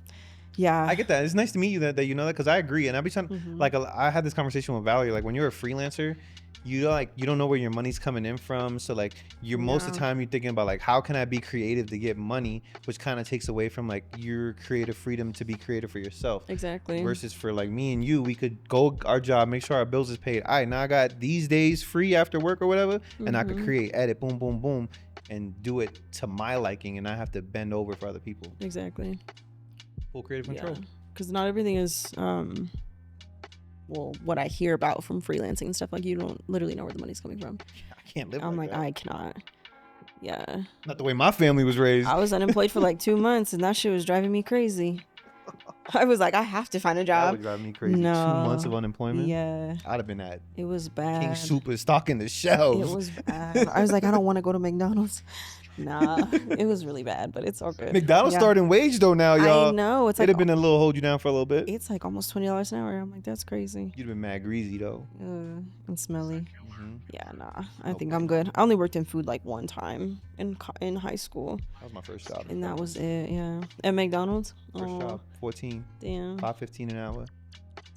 yeah, I get that. It's nice to meet you that you know that, because I agree. And I be trying like I had this conversation with Valerie. Like, when you're a freelancer, you don't know where your money's coming in from, so like you're most of the time you're thinking about like, how can I be creative to get money, which kind of takes away from like your creative freedom to be creative for yourself. Exactly. Versus for like me and you, we could go our job, make sure our bills is paid. All right, now I got these days free after work or whatever, and I could create, edit, boom, boom, boom, and do it to my liking, and not have to bend over for other people. Exactly. Full creative control. Because not everything is well, what I hear about from freelancing and stuff, like you don't literally know where the money's coming from. I can't live I'm like that. I cannot. Yeah. Not the way my family was raised. I was unemployed for like 2 months and that shit was driving me crazy. I was like, I have to find a job. That would drive me crazy. No. 2 months of unemployment? Yeah. I'd have been at It was bad. King Super stocking the shelves. It was bad. I was like, I don't want to go to McDonald's. Nah, it was really bad, but it's all good. McDonald's starting wage though now, y'all. I know. It's like, it'd have been a little hold you down for a little bit. It's like almost $20 an hour. I'm like, that's crazy. You'd have been mad greasy though. And smelly. Mm-hmm. Yeah, nah. I think I'm good. I only worked in food like one time in high school. That was my first job. And that was it. Yeah. At McDonald's. First job, 14. Damn. $5.15 an hour.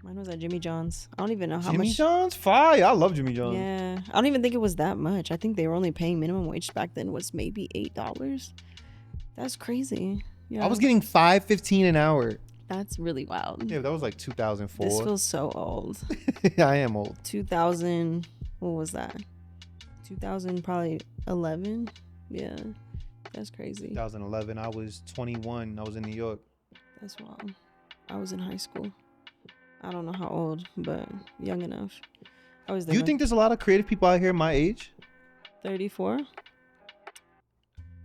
Mine was at Jimmy John's. I don't even know how much. Jimmy John's? Fire. I love Jimmy John's. Yeah. I don't even think it was that much. I think they were only paying minimum wage back then was maybe $8. That's crazy. Yeah. I was getting $5.15 an hour. That's really wild. Yeah, that was like 2004. This feels so old. I am old. 2000. What was that? 2000, probably 11. Yeah. That's crazy. 2011. I was 21. I was in New York. That's wild. I was in high school. I don't know how old, but young enough. I was there. Do you think there's a lot of creative people out here my age? 34?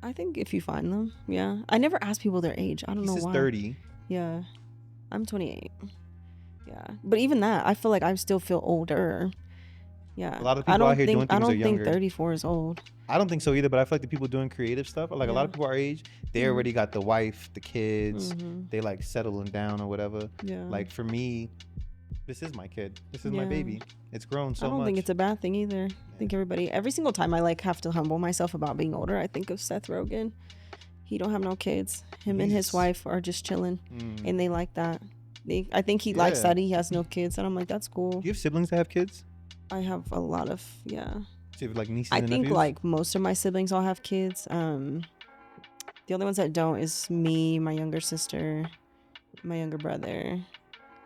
I think if you find them, yeah. I never ask people their age. I don't know why. 30. Yeah. I'm 28. Yeah. But even that, I feel like I still feel older. Yeah. A lot of people out here doing things are younger. I don't think 34 is old. I don't think so either, but I feel like the people doing creative stuff, like a lot of people our age, they already got the wife, the kids, they like settling down or whatever. Yeah. Like for me, this is my kid. This is my baby. It's grown so much. I don't think it's a bad thing either. I think every single time I like have to humble myself about being older, I think of Seth Rogen. He don't have no kids. Him and his wife are just chilling, and they like that. I think he likes that he has no kids, and I'm like, that's cool. Do you have siblings that have kids? I have a lot of, Do you have like nieces I and think nephews? like most of my siblings all have kids. The only ones that don't is me, my younger sister, my younger brother.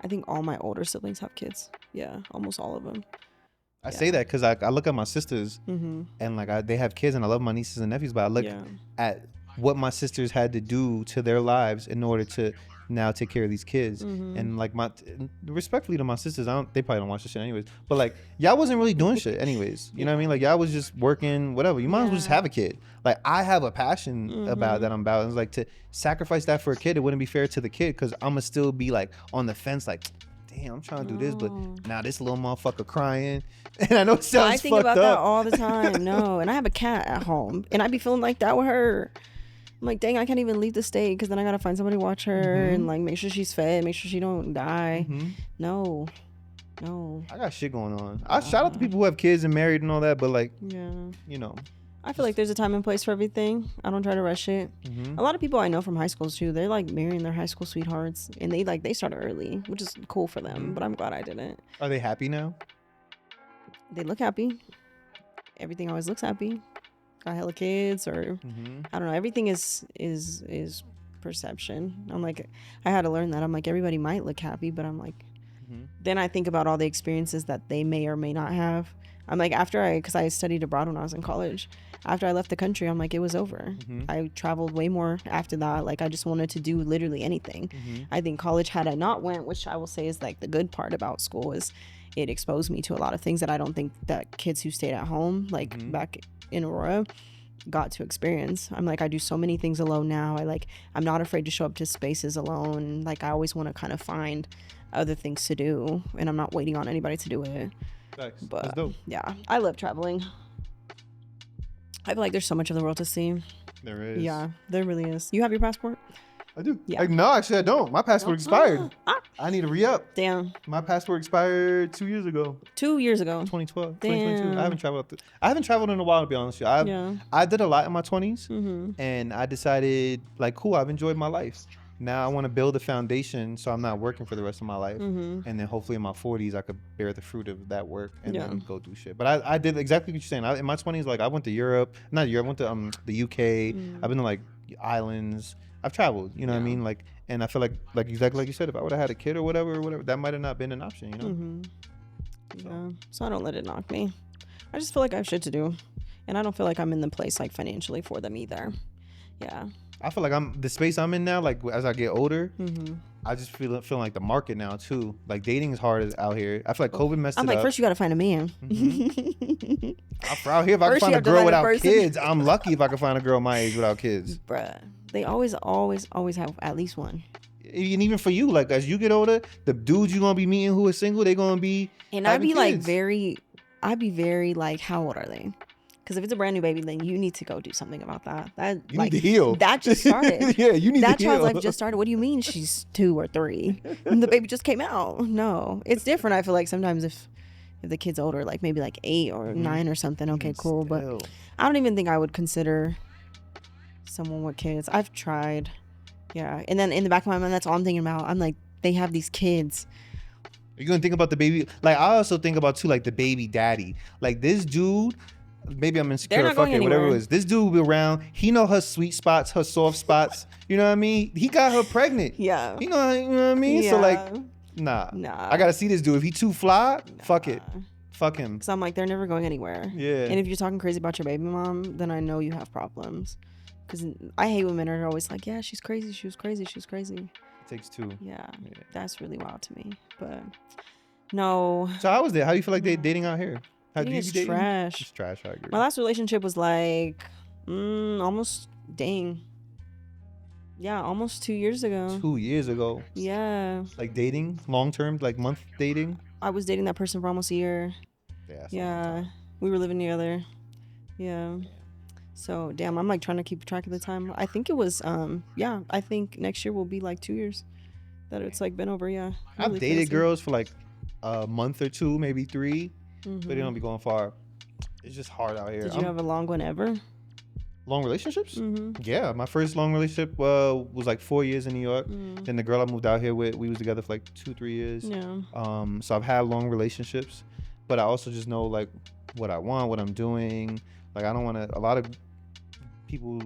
I think all my older siblings have kids. Yeah, almost all of them. I say that because I look at my sisters and like they have kids, and I love my nieces and nephews, but I look at what my sisters had to do to their lives in order to now take care of these kids. And like respectfully to my sisters, they probably don't watch this shit anyways, but like y'all wasn't really doing shit anyways. You know what I mean? Like y'all was just working, whatever. You might as well just have a kid. Like I have a passion about that. I'm about. It's like to sacrifice that for a kid. It wouldn't be fair to the kid because I'm gonna still be like on the fence, like, damn, I'm trying to do this, but now this little motherfucker crying. And I know it sounds I think fucked about up. that all the time. No, and I have a cat at home, and I be feeling like that with her. I'm like, dang, I can't even leave the state because then I gotta find somebody to watch her and like make sure she's fed, make sure she don't die. No. I got shit going on. I shout out to people who have kids and married and all that, but like, you know. I feel like there's a time and place for everything. I don't try to rush it. A lot of people I know from high schools too, they're like marrying their high school sweethearts, and they start early, which is cool for them. But I'm glad I didn't. Are they happy now? They look happy. Everything always looks happy. Got hella kids, or I don't know. Everything is perception. I'm like, I had to learn that. I'm like, everybody might look happy, but I'm like, then I think about all the experiences that they may or may not have. I'm like, because I studied abroad when I was in college. After I left the country, I'm like, it was over. I traveled way more after that. Like, I just wanted to do literally anything. I think college, had I not went, which I will say is like the good part about school, is it exposed me to a lot of things that I don't think that kids who stayed at home, like back in Aurora, got to experience. I'm like, I do so many things alone now. I'm not afraid to show up to spaces alone. Like, I always want to kind of find other things to do, and I'm not waiting on anybody to do it. Thanks. But that's dope. Yeah, I love traveling. I feel like there's so much of the world to see. There is. Yeah, there really is. You have your passport? I do. Yeah. Like, no, actually I don't. My passport expired. I need to re-up. Damn. My passport expired 2 years ago. 2 years ago. 2012. Damn. 2022. I haven't traveled in a while, to be honest with you. I did a lot in my 20s, and I decided, like, cool, I've enjoyed my life. Now I want to build a foundation so I'm not working for the rest of my life. And then hopefully in my 40s, I could bear the fruit of that work and then go do shit. But I did exactly what you're saying. In my 20s, like, I went to Europe. Not Europe. I went to the UK. I've been to, like, islands. I've traveled, you know what I mean? Like, and I feel like exactly like you said, if I would have had a kid or whatever, that might have not been an option, you know? Yeah. So I don't let it knock me. I just feel like I have shit to do. And I don't feel like I'm in the place, like, financially for them either. Yeah. I feel like the space I'm in now, like, as I get older, I just feel like the market now too. Like, dating is hard out here. I feel like COVID messed it up. I'm like, first you gotta find a man. For out here, if I can find a girl without kids, I'm lucky if I can find a girl my age without kids. Bruh, they always have at least one. And even for you, like, as you get older, the dudes you're gonna be meeting who are single, they're gonna be. And I'd be very like, how old are they? Because if it's a brand new baby, then you need to go do something about that. You need to heal. That just started. Yeah, you need to heal. That child's life just started. What do you mean she's 2 or 3? And the baby just came out. No, it's different. I feel like sometimes if the kid's older, like maybe like 8 or 9 or something, okay, cool. But I don't even think I would consider someone with kids. I've tried. Yeah. And then in the back of my mind, that's all I'm thinking about. I'm like, they have these kids. You're gonna think about the baby. Like, I also think about too, like the baby daddy. Like this dude, maybe I'm insecure, fuck it, whatever it is. This dude will be around. He know her sweet spots, her soft spots. You know what I mean? He got her pregnant. Yeah. You know what I mean? Yeah. So like, nah. I gotta see this dude. If he too fly, fuck it. Fuck him. Because I'm like, they're never going anywhere. Yeah. And if you're talking crazy about your baby mom, then I know you have problems. Because I hate when men are always like, yeah, she's crazy. She was crazy. She was crazy. It takes 2. Yeah. That's really wild to me. But no. So how was that? How do you feel like they dating out here? How do you it's trash. It's trash. I agree. My last relationship was like almost, almost 2 years ago. 2 years ago. Yeah. Like dating, long term, like month dating. I was dating that person for almost a year. Yeah. We were living together. Yeah. So damn, I'm like trying to keep track of the time. I think it was I think next year will be like 2 years that it's like been over. Yeah. Really I've dated girls for like a month or 2, maybe 3, but they don't be going far. It's just hard out here. Did you have a long one ever? Long relationships? Yeah, my first long relationship was like 4 years in New York. Then the girl I moved out here with, we was together for like 2-3 years. Yeah. So I've had long relationships, but I also just know like what I want, what I'm doing. Like I don't want to. A lot of people,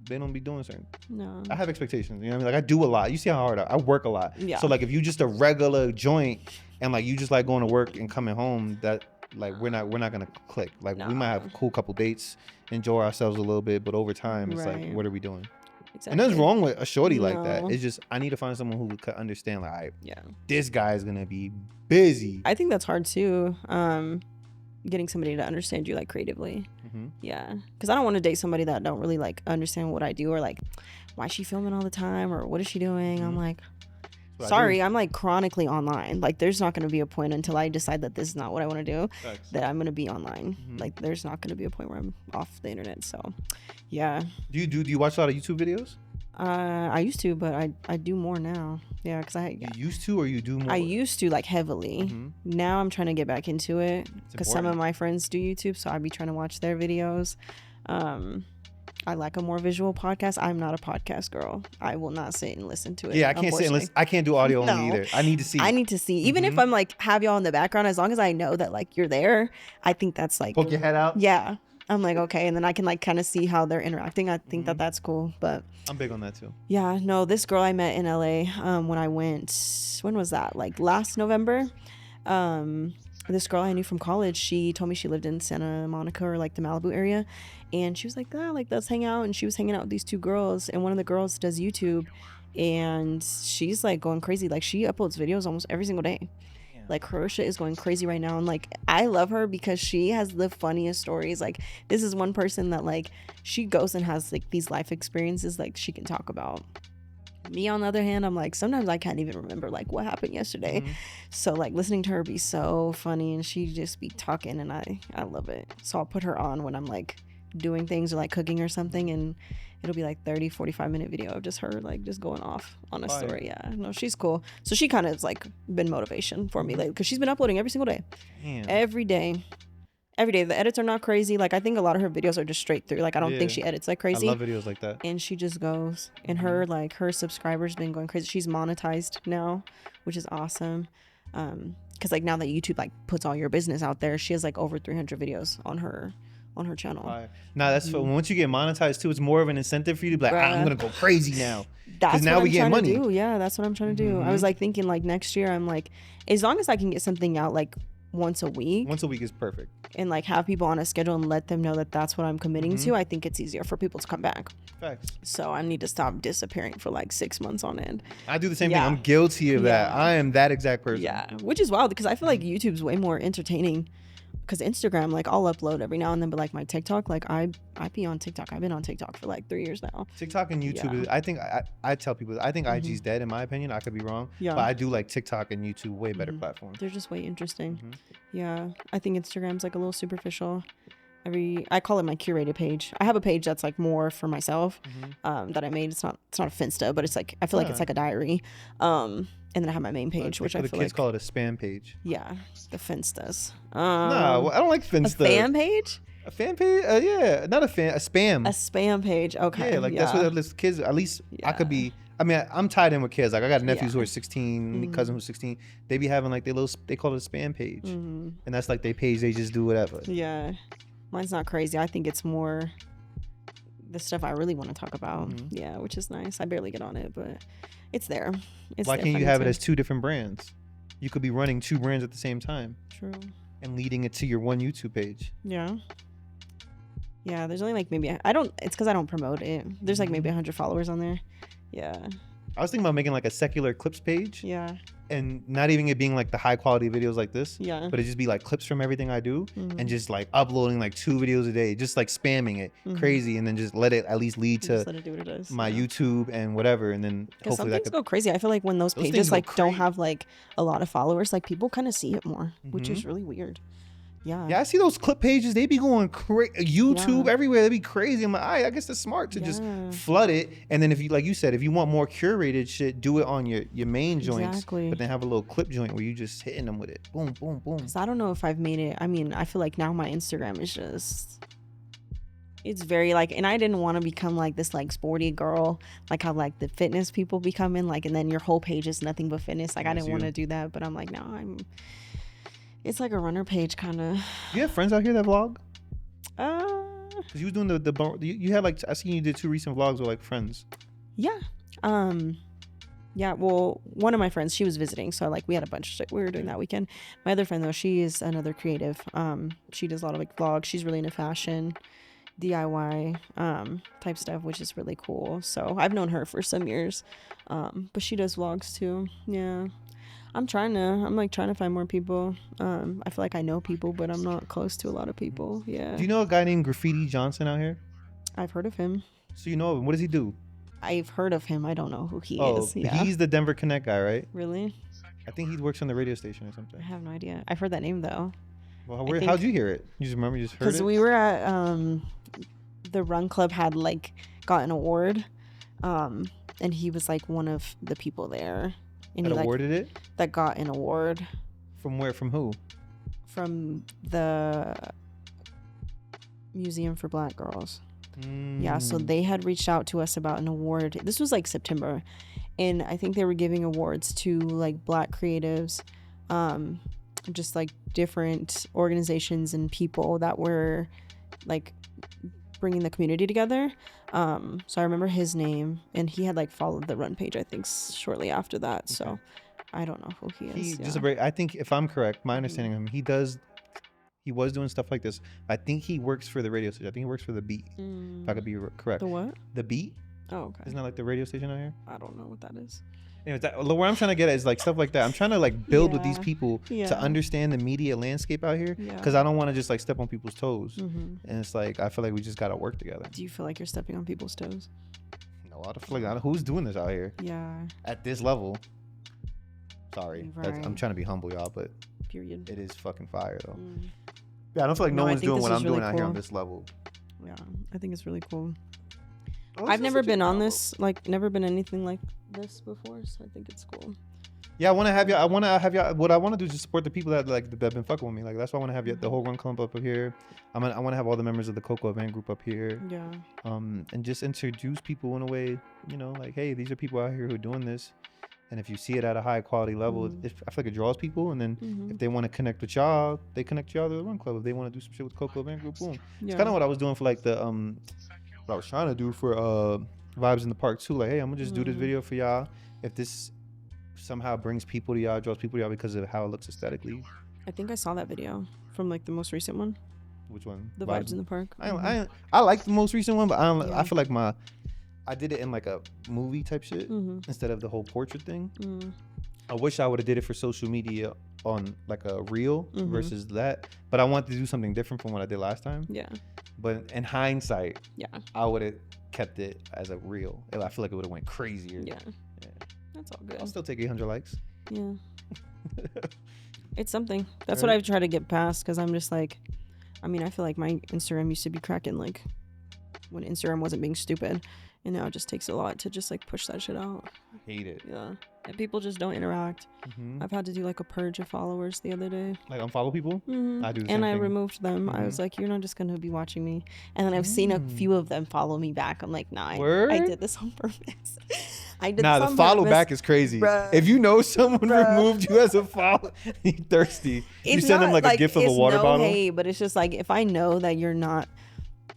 they don't be doing certain. No. I have expectations. You know what I mean? Like I do a lot. You see how hard I work a lot. Yeah. So like if you just a regular joint and like you just like going to work and coming home, that like we're not gonna click. Like we might have a cool couple dates, enjoy ourselves a little bit, but over time it's like, what are we doing? Exactly. And nothing's wrong with a shorty like that. It's just I need to find someone who could understand. Like, all right, this guy is gonna be busy. I think that's hard too. Getting somebody to understand you like creatively. Yeah, because I don't want to date somebody that don't really like understand what I do, or like why is she filming all the time, or what is she doing. I'm like, sorry, I'm like chronically online. Like there's not going to be a point until I decide that this is not what I want to do. Thanks. That I'm going to be online. Like there's not going to be a point where I'm off the internet. So yeah. Do you watch a lot of YouTube videos? I used to, but I do more now. Yeah, because You used to, or you do more? I used to like heavily. Now I'm trying to get back into it because some of my friends do YouTube, so I'd be trying to watch their videos. I like a more visual podcast. I'm not a podcast girl. I will not sit and listen to it. Yeah, I can't sit and listen. I can't do audio only either. I need to see. I need to see. Even if I'm like have y'all in the background, as long as I know that like you're there, I think that's like poke your head out. Yeah. I'm like, okay, and then I can like kind of see how they're interacting. I think that's cool, but I'm big on that too. Yeah, no, this girl I met in LA when I went, when was that? Like last November. This girl I knew from college, she told me she lived in Santa Monica or like the Malibu area, and she was like, like let's hang out. And she was hanging out with these 2 girls, and one of the girls does YouTube, and she's like going crazy. Like she uploads videos almost every single day. Like her shit is going crazy right now, and like I love her because she has the funniest stories. Like this is one person that like she goes and has like these life experiences like she can talk about. Me on the other hand, I'm like sometimes I can't even remember like what happened yesterday. So like listening to her be so funny, and she just be talking, and I love it. So I'll put her on when I'm like doing things or like cooking or something, and it'll be like 30-45 minute video of just her like just going off on a story. Yeah, no, she's cool. So she kind of has like been motivation for me lately because she's been uploading every single day. Every day. The edits are not crazy. Like I think a lot of her videos are just straight through. Like I don't think she edits like crazy. I love videos like that. And she just goes, and her like her subscribers been going crazy. She's monetized now, which is awesome. Because like now that YouTube like puts all your business out there, she has like over 300 videos on her channel. Nah, that's once you get monetized too, it's more of an incentive for you to be like, I'm gonna go crazy now. Because now we get money. Yeah, that's what I'm trying to do. I was like thinking like next year, I'm like, as long as I can get something out like once a week. Once a week is perfect. And like have people on a schedule and let them know that that's what I'm committing to. I think it's easier for people to come back. Facts. So I need to stop disappearing for like 6 months on end. I do the same thing. I'm guilty of that. I am that exact person. Yeah, which is wild because I feel like YouTube's way more entertaining. Because Instagram, like I'll upload every now and then, but like my TikTok, like I be on TikTok. I've been on TikTok for like 3 years now. TikTok and YouTube, I think I tell people, I think IG's dead in my opinion. I could be wrong. Yeah. But I do like TikTok and YouTube way better platforms. They're just way interesting. Yeah. I think Instagram's like a little superficial. I call it my curated page. I have a page that's like more for myself, that I made. It's not a Finsta, but it's like, I feel like it's like a diary. And then I have my main page, which I feel like the kids call it a spam page. Yeah, the Finstas. Nah, well, I don't like Finsta. A fan page? A fan page? Yeah, not a fan. A spam. A spam page. Okay. Yeah, like that's what the kids. At least I could be. I mean, I'm tied in with kids. Like I got nephews who are 16, cousin who's 16. They be having like they call it a spam page, and that's like their page. They just do whatever. Yeah, mine's not crazy. I think it's more the stuff I really want to talk about. Yeah, which is nice. I barely get on it, but it's there. Why can't you have it as 2 different brands? You could be running 2 brands at the same time. True. And leading it to your one YouTube page. Yeah. Yeah, there's only like maybe it's because I don't promote it. There's like maybe 100 followers on there. Yeah. I was thinking about making like a secular clips page. Yeah. And not even it being like the high quality videos like this. Yeah. But it just be like clips from everything I do and just like uploading like 2 videos a day, just like spamming it crazy, and then just let it at least lead to let it do what it does. My YouTube and whatever, and then hopefully that could go crazy. I feel like when those pages like don't have like a lot of followers, like people kind of see it more, which is really weird. Yeah. Yeah, I see those clip pages. They be going YouTube everywhere. They be crazy. I'm like, I guess it's smart to just flood it. And then if you, like you said, if you want more curated shit, do it on your main joints. Exactly. But then have a little clip joint where you just hitting them with it. Boom, boom, boom. Because I don't know if I've made it. I mean, I feel like now my Instagram is just, it's very like, and I didn't want to become like this like sporty girl, like how like the fitness people become in, like, and then your whole page is nothing but fitness. Like I didn't want to do that, but I'm like, no, it's like a runner page kind of. You have friends out here that vlog? Cause you was doing you had like, I seen you did 2 recent vlogs with like friends. Yeah. Yeah, well, one of my friends, she was visiting, so like we had a bunch of shit we were doing that weekend. My other friend though, she is another creative. She does a lot of like vlogs. She's really into fashion, DIY type stuff, which is really cool. So I've known her for some years, but she does vlogs too. Yeah. I'm trying to find more people. I feel like I know people, but I'm not close to a lot of people. Yeah. Do you know a guy named Graffiti Johnson out here? I've heard of him. So you know of him. What does he do? I've heard of him. I don't know who he is. Yeah. He's the Denver Connect guy, right? Really? I think he works on the radio station or something. I have no idea. I've heard that name though. Well, how'd you hear it? You just remember you just heard it? Because we were at the Run Club had like got an award, and he was like one of the people there. And that awarded it? That got an award. From where? From who? From the Museum for Black Girls. Yeah, so they had reached out to us about an award. This was like September, and I think they were giving awards to like Black creatives, just like different organizations and people that were like bringing the community together. So I remember his name, and he had like followed the Run page I think shortly after that. So I don't know who he is. I think if I'm correct, my understanding of him, he was doing stuff like this. I think he works for the radio station. I think he works for the Beat. If I could be correct. The what? The Beat. Oh, okay. Isn't that like the radio station out here? I don't know what that is. Anyways, where I'm trying to get at is like stuff like that. I'm trying to like build with these people to understand the media landscape out here, because I don't want to just like step on people's toes. And it's like I feel like we just gotta work together. Do you feel like you're stepping on people's toes? No, I feel like who's doing this out here? Yeah. At this level. Sorry, right. I'm trying to be humble, y'all, but period. It is fucking fire though. Yeah, I don't feel like no one's doing what I'm doing out here on this level. Yeah, I think it's really cool. Oh, I've never been on this, like, never been anything like this before, so I think it's cool. Yeah, I want to have y'all. What I want to do is just support the people that that been fucking with me. Like that's why I want to have the whole Run Club up here. I want to have all the members of the Coco Event Group up here. Yeah. And just introduce people in a way, like, hey, these are people out here who are doing this. And if you see it at a high quality level, I feel like it draws people. And then if they want to connect with y'all, they connect y'all to the Run Club. If they want to do some shit with Coco Event Group, boom. Yeah. It's kind of what I was doing for like the what I was trying to do for Vibes in the Park too. Like, hey, I'm gonna just do this video for y'all. If this somehow brings people to y'all, draws people to y'all because of how it looks aesthetically. I think I saw that video from like the most recent one. Which one? The Vibes in the Park. I like the most recent one, but I feel like I did it in like a movie type shit instead of the whole portrait thing. I wish I would have did it for social media on like a reel versus that, but I wanted to do something different from what I did last time. Yeah. But in hindsight, I would have kept it as a reel. I feel like it would have went crazier. Yeah. That's all good. I'll still take 800 likes. Yeah. It's something. That's what I've tried to get past, because I'm just like, I mean, I feel like my Instagram used to be cracking like when Instagram wasn't being stupid, and now it just takes a lot to just like push that shit out. I hate it. Yeah, and people just don't interact. I've had to do like a purge of followers the other day. Like unfollow people. I do the same and I thing. removed them. I was like, you're not just gonna be watching me. And then I've seen a few of them follow me back. I'm like, nah, I did this on purpose. The follow back is crazy. Bruh. If you know someone removed you as a follow, you thirsty. You send them like a gift of a water bottle. Hey, but it's just like, if I know that you're not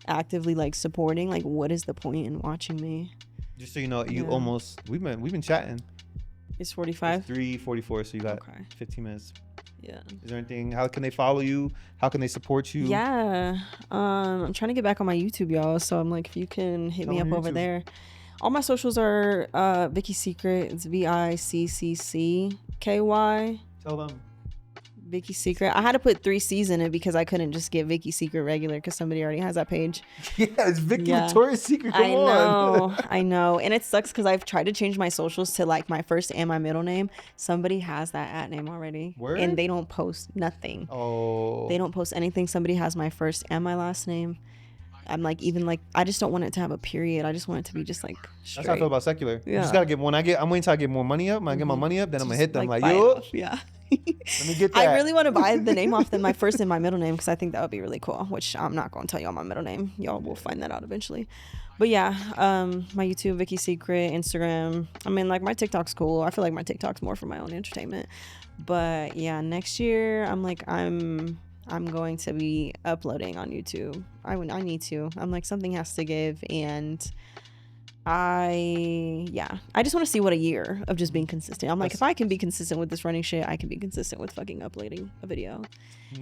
actively like supporting, like what is the point in watching me? Just so you know, you almost we've been chatting. It's 45. It's 3:44, so you got 15 minutes. Yeah. Is there anything? How can they follow you? How can they support you? Yeah. I'm trying to get back on my YouTube, y'all. So I'm like, if you can hit me up over there. All my socials are Vicky Secret. It's VICCCKY. Tell them. Vicky Secret. I had to put 3C's in it because I couldn't just get Vicky Secret regular because somebody already has that page. Yeah, it's Vicky Victoria's Secret. Come on. I know. And it sucks because I've tried to change my socials to like my first and my middle name. Somebody has that at name already. Word? And they don't post nothing. Oh. They don't post anything. Somebody has my first and my last name. I'm like, even like, I just don't want it to have a period. I just want it to be just like straight. That's how I feel about sekular. Yeah. You just gotta get I'm waiting till I get more money up. When I get my money up, then I'm gonna hit them like yo. Yeah. Let me get that. I really want to buy the name off them, my first and my middle name, because I think that would be really cool, which I'm not going to tell y'all my middle name. Y'all will find that out eventually. But yeah, my YouTube, Vicky Secret, Instagram. I mean, like my TikTok's cool. I feel like my TikTok's more for my own entertainment. But yeah, next year I'm going to be uploading on YouTube. I need to. I'm like, something has to give, and I just want to see what a year of just being consistent. I'm like, if I can be consistent with this running shit, I can be consistent with fucking uploading a video.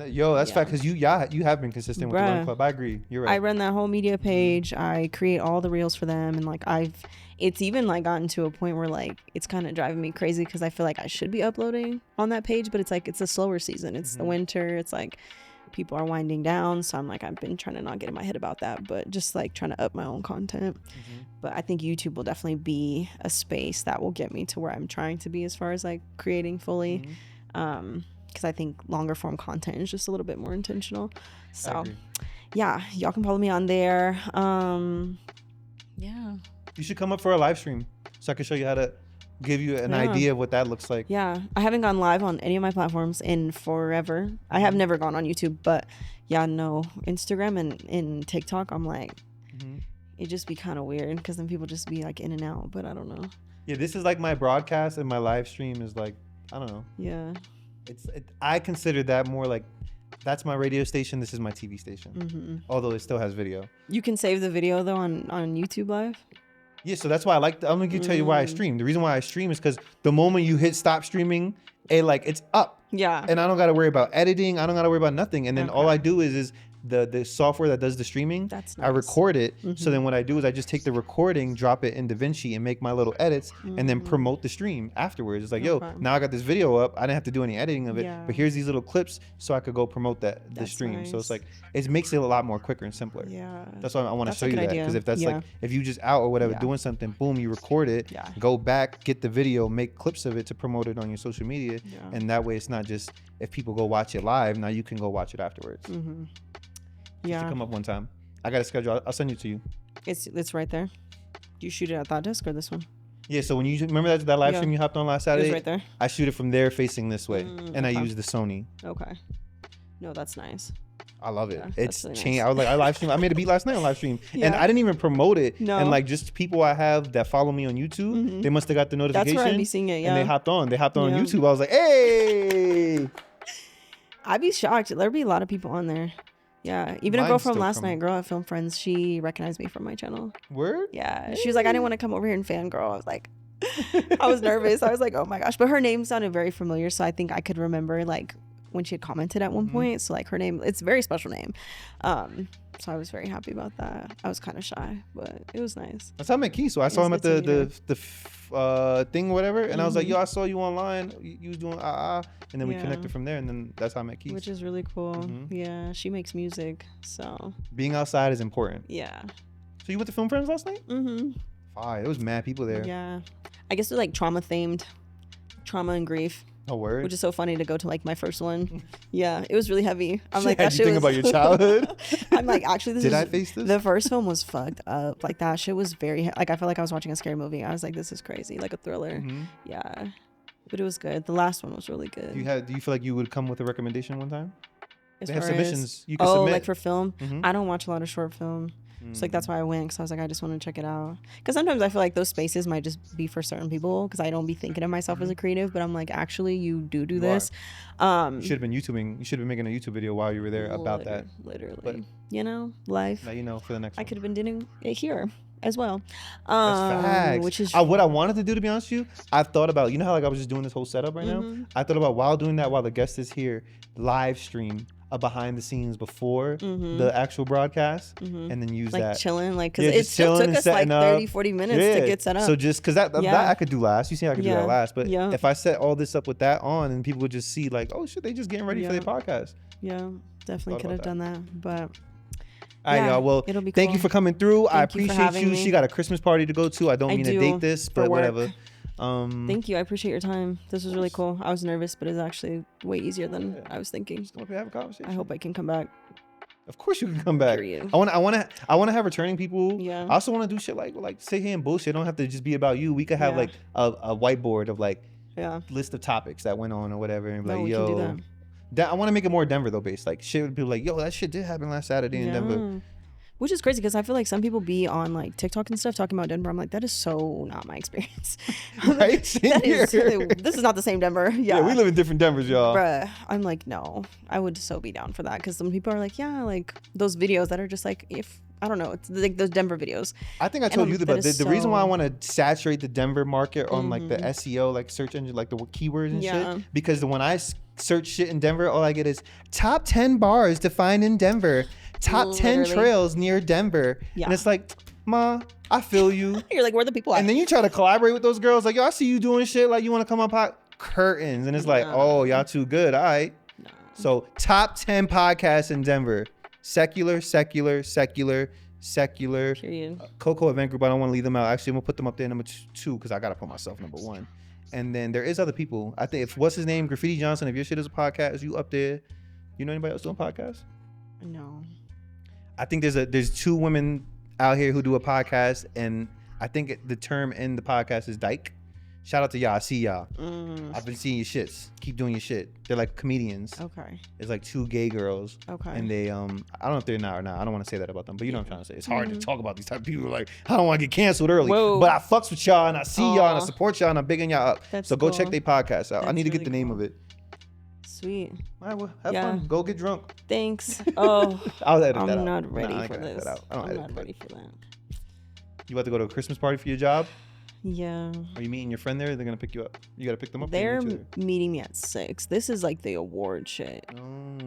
Yo, that's fact, because you have been consistent with the Run Club. I agree. You're right. I run that whole media page. I create all the reels for them, and like it's even like gotten to a point where like it's kind of driving me crazy because I feel like I should be uploading on that page, but it's like it's a slower season. It's the winter. It's like people are winding down, so I'm like, I've been trying to not get in my head about that, but just like trying to up my own content. But I think YouTube will definitely be a space that will get me to where I'm trying to be as far as like creating fully, because I think longer form content is just a little bit more intentional. So yeah, y'all can follow me on there. Yeah, you should come up for a live stream so I can show you how to give you an idea of what that looks like. Yeah, I haven't gone live on any of my platforms in forever. I have never gone on YouTube, but yeah, no, Instagram and TikTok, I'm like, it just be kind of weird because then people just be like in and out, but I don't know. Yeah, this is like my broadcast, and my live stream is like, I don't know. Yeah, I consider that more like, that's my radio station, this is my TV station, although it still has video. You can save the video though on YouTube Live. Yeah, so that's why I like. I'm gonna tell you why I stream. The reason why I stream is because the moment you hit stop streaming, it's up. Yeah. And I don't gotta worry about editing. I don't gotta worry about nothing. And then all I do is the software that does the streaming. That's nice. I record it. So then what I do is I just take the recording, drop it in DaVinci, and make my little edits, and then promote the stream afterwards. It's like, yo, now I got this video up. I didn't have to do any editing of it, but here's these little clips, so I could go promote the stream. Nice. So it's like, it makes it a lot more quicker and simpler. Yeah. That's why I want to show you that, because if that's like, if you just out or whatever doing something, boom, you record it, go back, get the video, make clips of it to promote it on your social media, and that way it's not just if people go watch it live, now you can go watch it afterwards. Yeah. To come up one time. I got a schedule. I'll send it to you. It's right there. Do you shoot it at that desk or this one? Yeah. So when you remember that live stream you hopped on last Saturday, it was right there. I shoot it from there facing this way, and I use the Sony. Okay. No, that's nice. I love it. Yeah, it's really changed. nice. I was like, I live stream. I made a beat last night on live stream, and I didn't even promote it. No. And like just people I have that follow me on YouTube, they must have got the notification. That's where I'd be seeing it. Yeah. And they hopped on. On YouTube. I was like, hey. I'd be shocked. There'd be a lot of people on there. Yeah, even a girl from last night, girl at Film Friends, she recognized me from my channel. Word? Yeah, she was like, I didn't want to come over here and fangirl. I was like, I was nervous. I was like, oh my gosh. But her name sounded very familiar, so I think I could remember like when she had commented at one point. So like her name, it's a very special name. So I was very happy about that. I was kind of shy, but it was nice. That's how I met Key. So I saw him at the thing, whatever, and I was like, yo, I saw you online. You was doing and then we connected from there, and then that's how I met Keith. Which is really cool. Yeah, she makes music, so being outside is important. Yeah. So you went to Film Friends last night? Fine. There was mad people there. Yeah. I guess they're like trauma themed, trauma and grief. Oh, word. Which is so funny to go to like my first one. Yeah, it was really heavy. I'm Shit, like, had that you shit think was... about your childhood? I'm like, actually, this Did is... I face this? The first film was fucked up. Like, that shit was very... Like, I felt like I was watching a scary movie. I was like, this is crazy. Like a thriller. Mm-hmm. Yeah. But it was good. The last one was really good. Do you feel like you would come with a recommendation one time? As They have far submissions. as, You can submit. like for film? Mm-hmm. I don't watch a lot of short film. So like that's why I went, because I was like, I just want to check it out. Because sometimes I feel like those spaces might just be for certain people, because I don't be thinking of myself as a creative, but I'm like, actually, you do this. You should have been YouTubing. You should have been making a YouTube video while you were there about that. Literally, but, you know, life. Now you know for the next. I could have been doing it here as well. That's facts. Which is what I wanted to do, to be honest with you, I've thought about. You know how like I was just doing this whole setup right now. I thought about while doing that, while the guest is here, live stream a behind the scenes before the actual broadcast, and then use like that chilling, like because it still took us like 30-40 minutes to get set up. So just because that I could do last. You see, I could do that last. But Yeah. if I set all this up with that on, and people would just see like, oh shit, they just getting ready for their podcast. Yeah, definitely could have done that, but. All right, y'all. Well, it'll be thank cool. you for coming through. I Thank you for appreciate having you. me. She got a Christmas party to go to. I don't mean to date this, but work. whatever. Thank you. I appreciate your time. This was really cool. I was nervous, but it's actually way easier than I was thinking. Just come up here and have a conversation. I hope I can come back. Of course you can come back. Period. I want to have returning people. Yeah. I also want to do shit like sit here and bullshit. It don't have to just be about you. We could have like a whiteboard of like list of topics that went on or whatever, and be like, we yo. can do That I want to make it more Denver though based. Like shit would be like, yo, that shit did happen last Saturday in Denver. Which is crazy because I feel like some people be on like TikTok and stuff talking about Denver. I'm like, that is so not my experience. Right? This is not the same Denver. Yeah, we live in different Denvers, y'all. Bruh, I'm like, no, I would so be down for that because some people are like, yeah, like those videos that are just like, if I don't know, it's like those Denver videos. I think I told you about the reason why I want to saturate the Denver market on like the SEO, like search engine, like the keywords and shit. Because when I search shit in Denver, all I get is top 10 bars to find in Denver. Top 10 trails near Denver. And it's like, ma, I feel you. You're like, where the people at? And then you try to collaborate with those girls. Like, yo, I see you doing shit. Like, you want to come up hot curtains. And it's like, oh, y'all too good. All right. So top 10 podcasts in Denver. Secular. Period. Coco Event Group. I don't want to leave them out. Actually, I'm going to put them up there number 2 because I got to put myself number 1. And then there is other people. I think if what's his name? Graffiti Johnson. If your shit is a podcast, you up there. You know anybody else doing podcasts? No. I think there's 2 women out here who do a podcast, and I think the term in the podcast is dyke. Shout out to y'all. I see y'all. I've been seeing your shits. Keep doing your shit. They're like comedians. Okay. It's like 2 gay girls. Okay. And they I don't know if they're not or not. I don't want to say that about them, but you know what I'm trying to say. It's hard to talk about these type of people. Like, I don't want to get canceled early. Whoa. But I fucks with y'all, and I see y'all, and I support y'all, and I'm bigging y'all up. That's so go cool. check their podcast out. I need to get really the name cool. of it. Sweet. All right, well, have fun. Go get drunk. Thanks. Oh, I'll edit that out. I'm not ready Nah, for this. I'm not ready for that. You about to go to a Christmas party for your job? Yeah. Are you meeting your friend there? They're gonna pick you up. You gotta pick them up. They're meeting me at 6. This is like the award shit.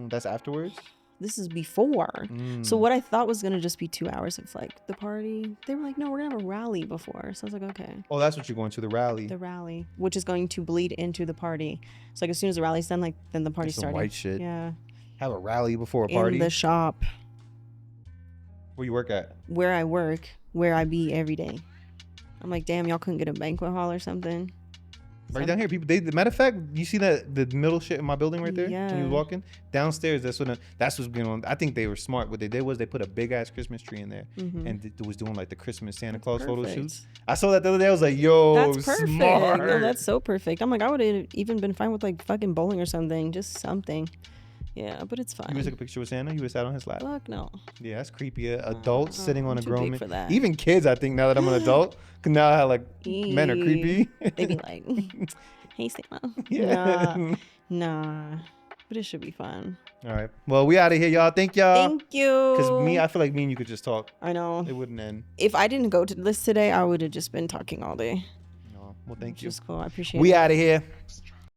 That's afterwards. This is before. So what I thought was gonna just be 2 hours of like the party, they were like, no, we're gonna have a rally before. So I was like, okay. Oh, that's what you're going to, the rally. The rally, which is going to bleed into the party. So like as soon as the rally's done, like then the party started. White shit. Yeah. Have a rally before a party. In the shop. Where you work at? Where I work, where I be every day. I'm like, damn, y'all couldn't get a banquet hall or something. Right down here, people. Matter of fact, you see that the middle shit in my building right there? Yeah. When you was walking downstairs, that's what's going on. I think they were smart. What they did was they put a big ass Christmas tree in there, and it was doing like the Christmas Santa Claus photo shoots. I saw that the other day. I was like, yo, that's perfect. Smart. No, that's so perfect. I'm like, I would have even been fine with like fucking bowling or something, just something. Yeah, but it's fine. You would take a picture with Santa? You would sat on his lap? Fuck no. Yeah, that's creepy. Adults sitting on a too grown big for man. that. Even kids, I think, now that I'm an adult, cause now I like men are creepy. They be like, hey, Santa. Yeah. Nah. But it should be fun. All right. Well, we out of here, y'all. Thank y'all. Thank you. Because I feel like me and you could just talk. I know. It wouldn't end. If I didn't go to this today, I would have just been talking all day. No. Well, thank you. Which is cool. I appreciate it. We out of here.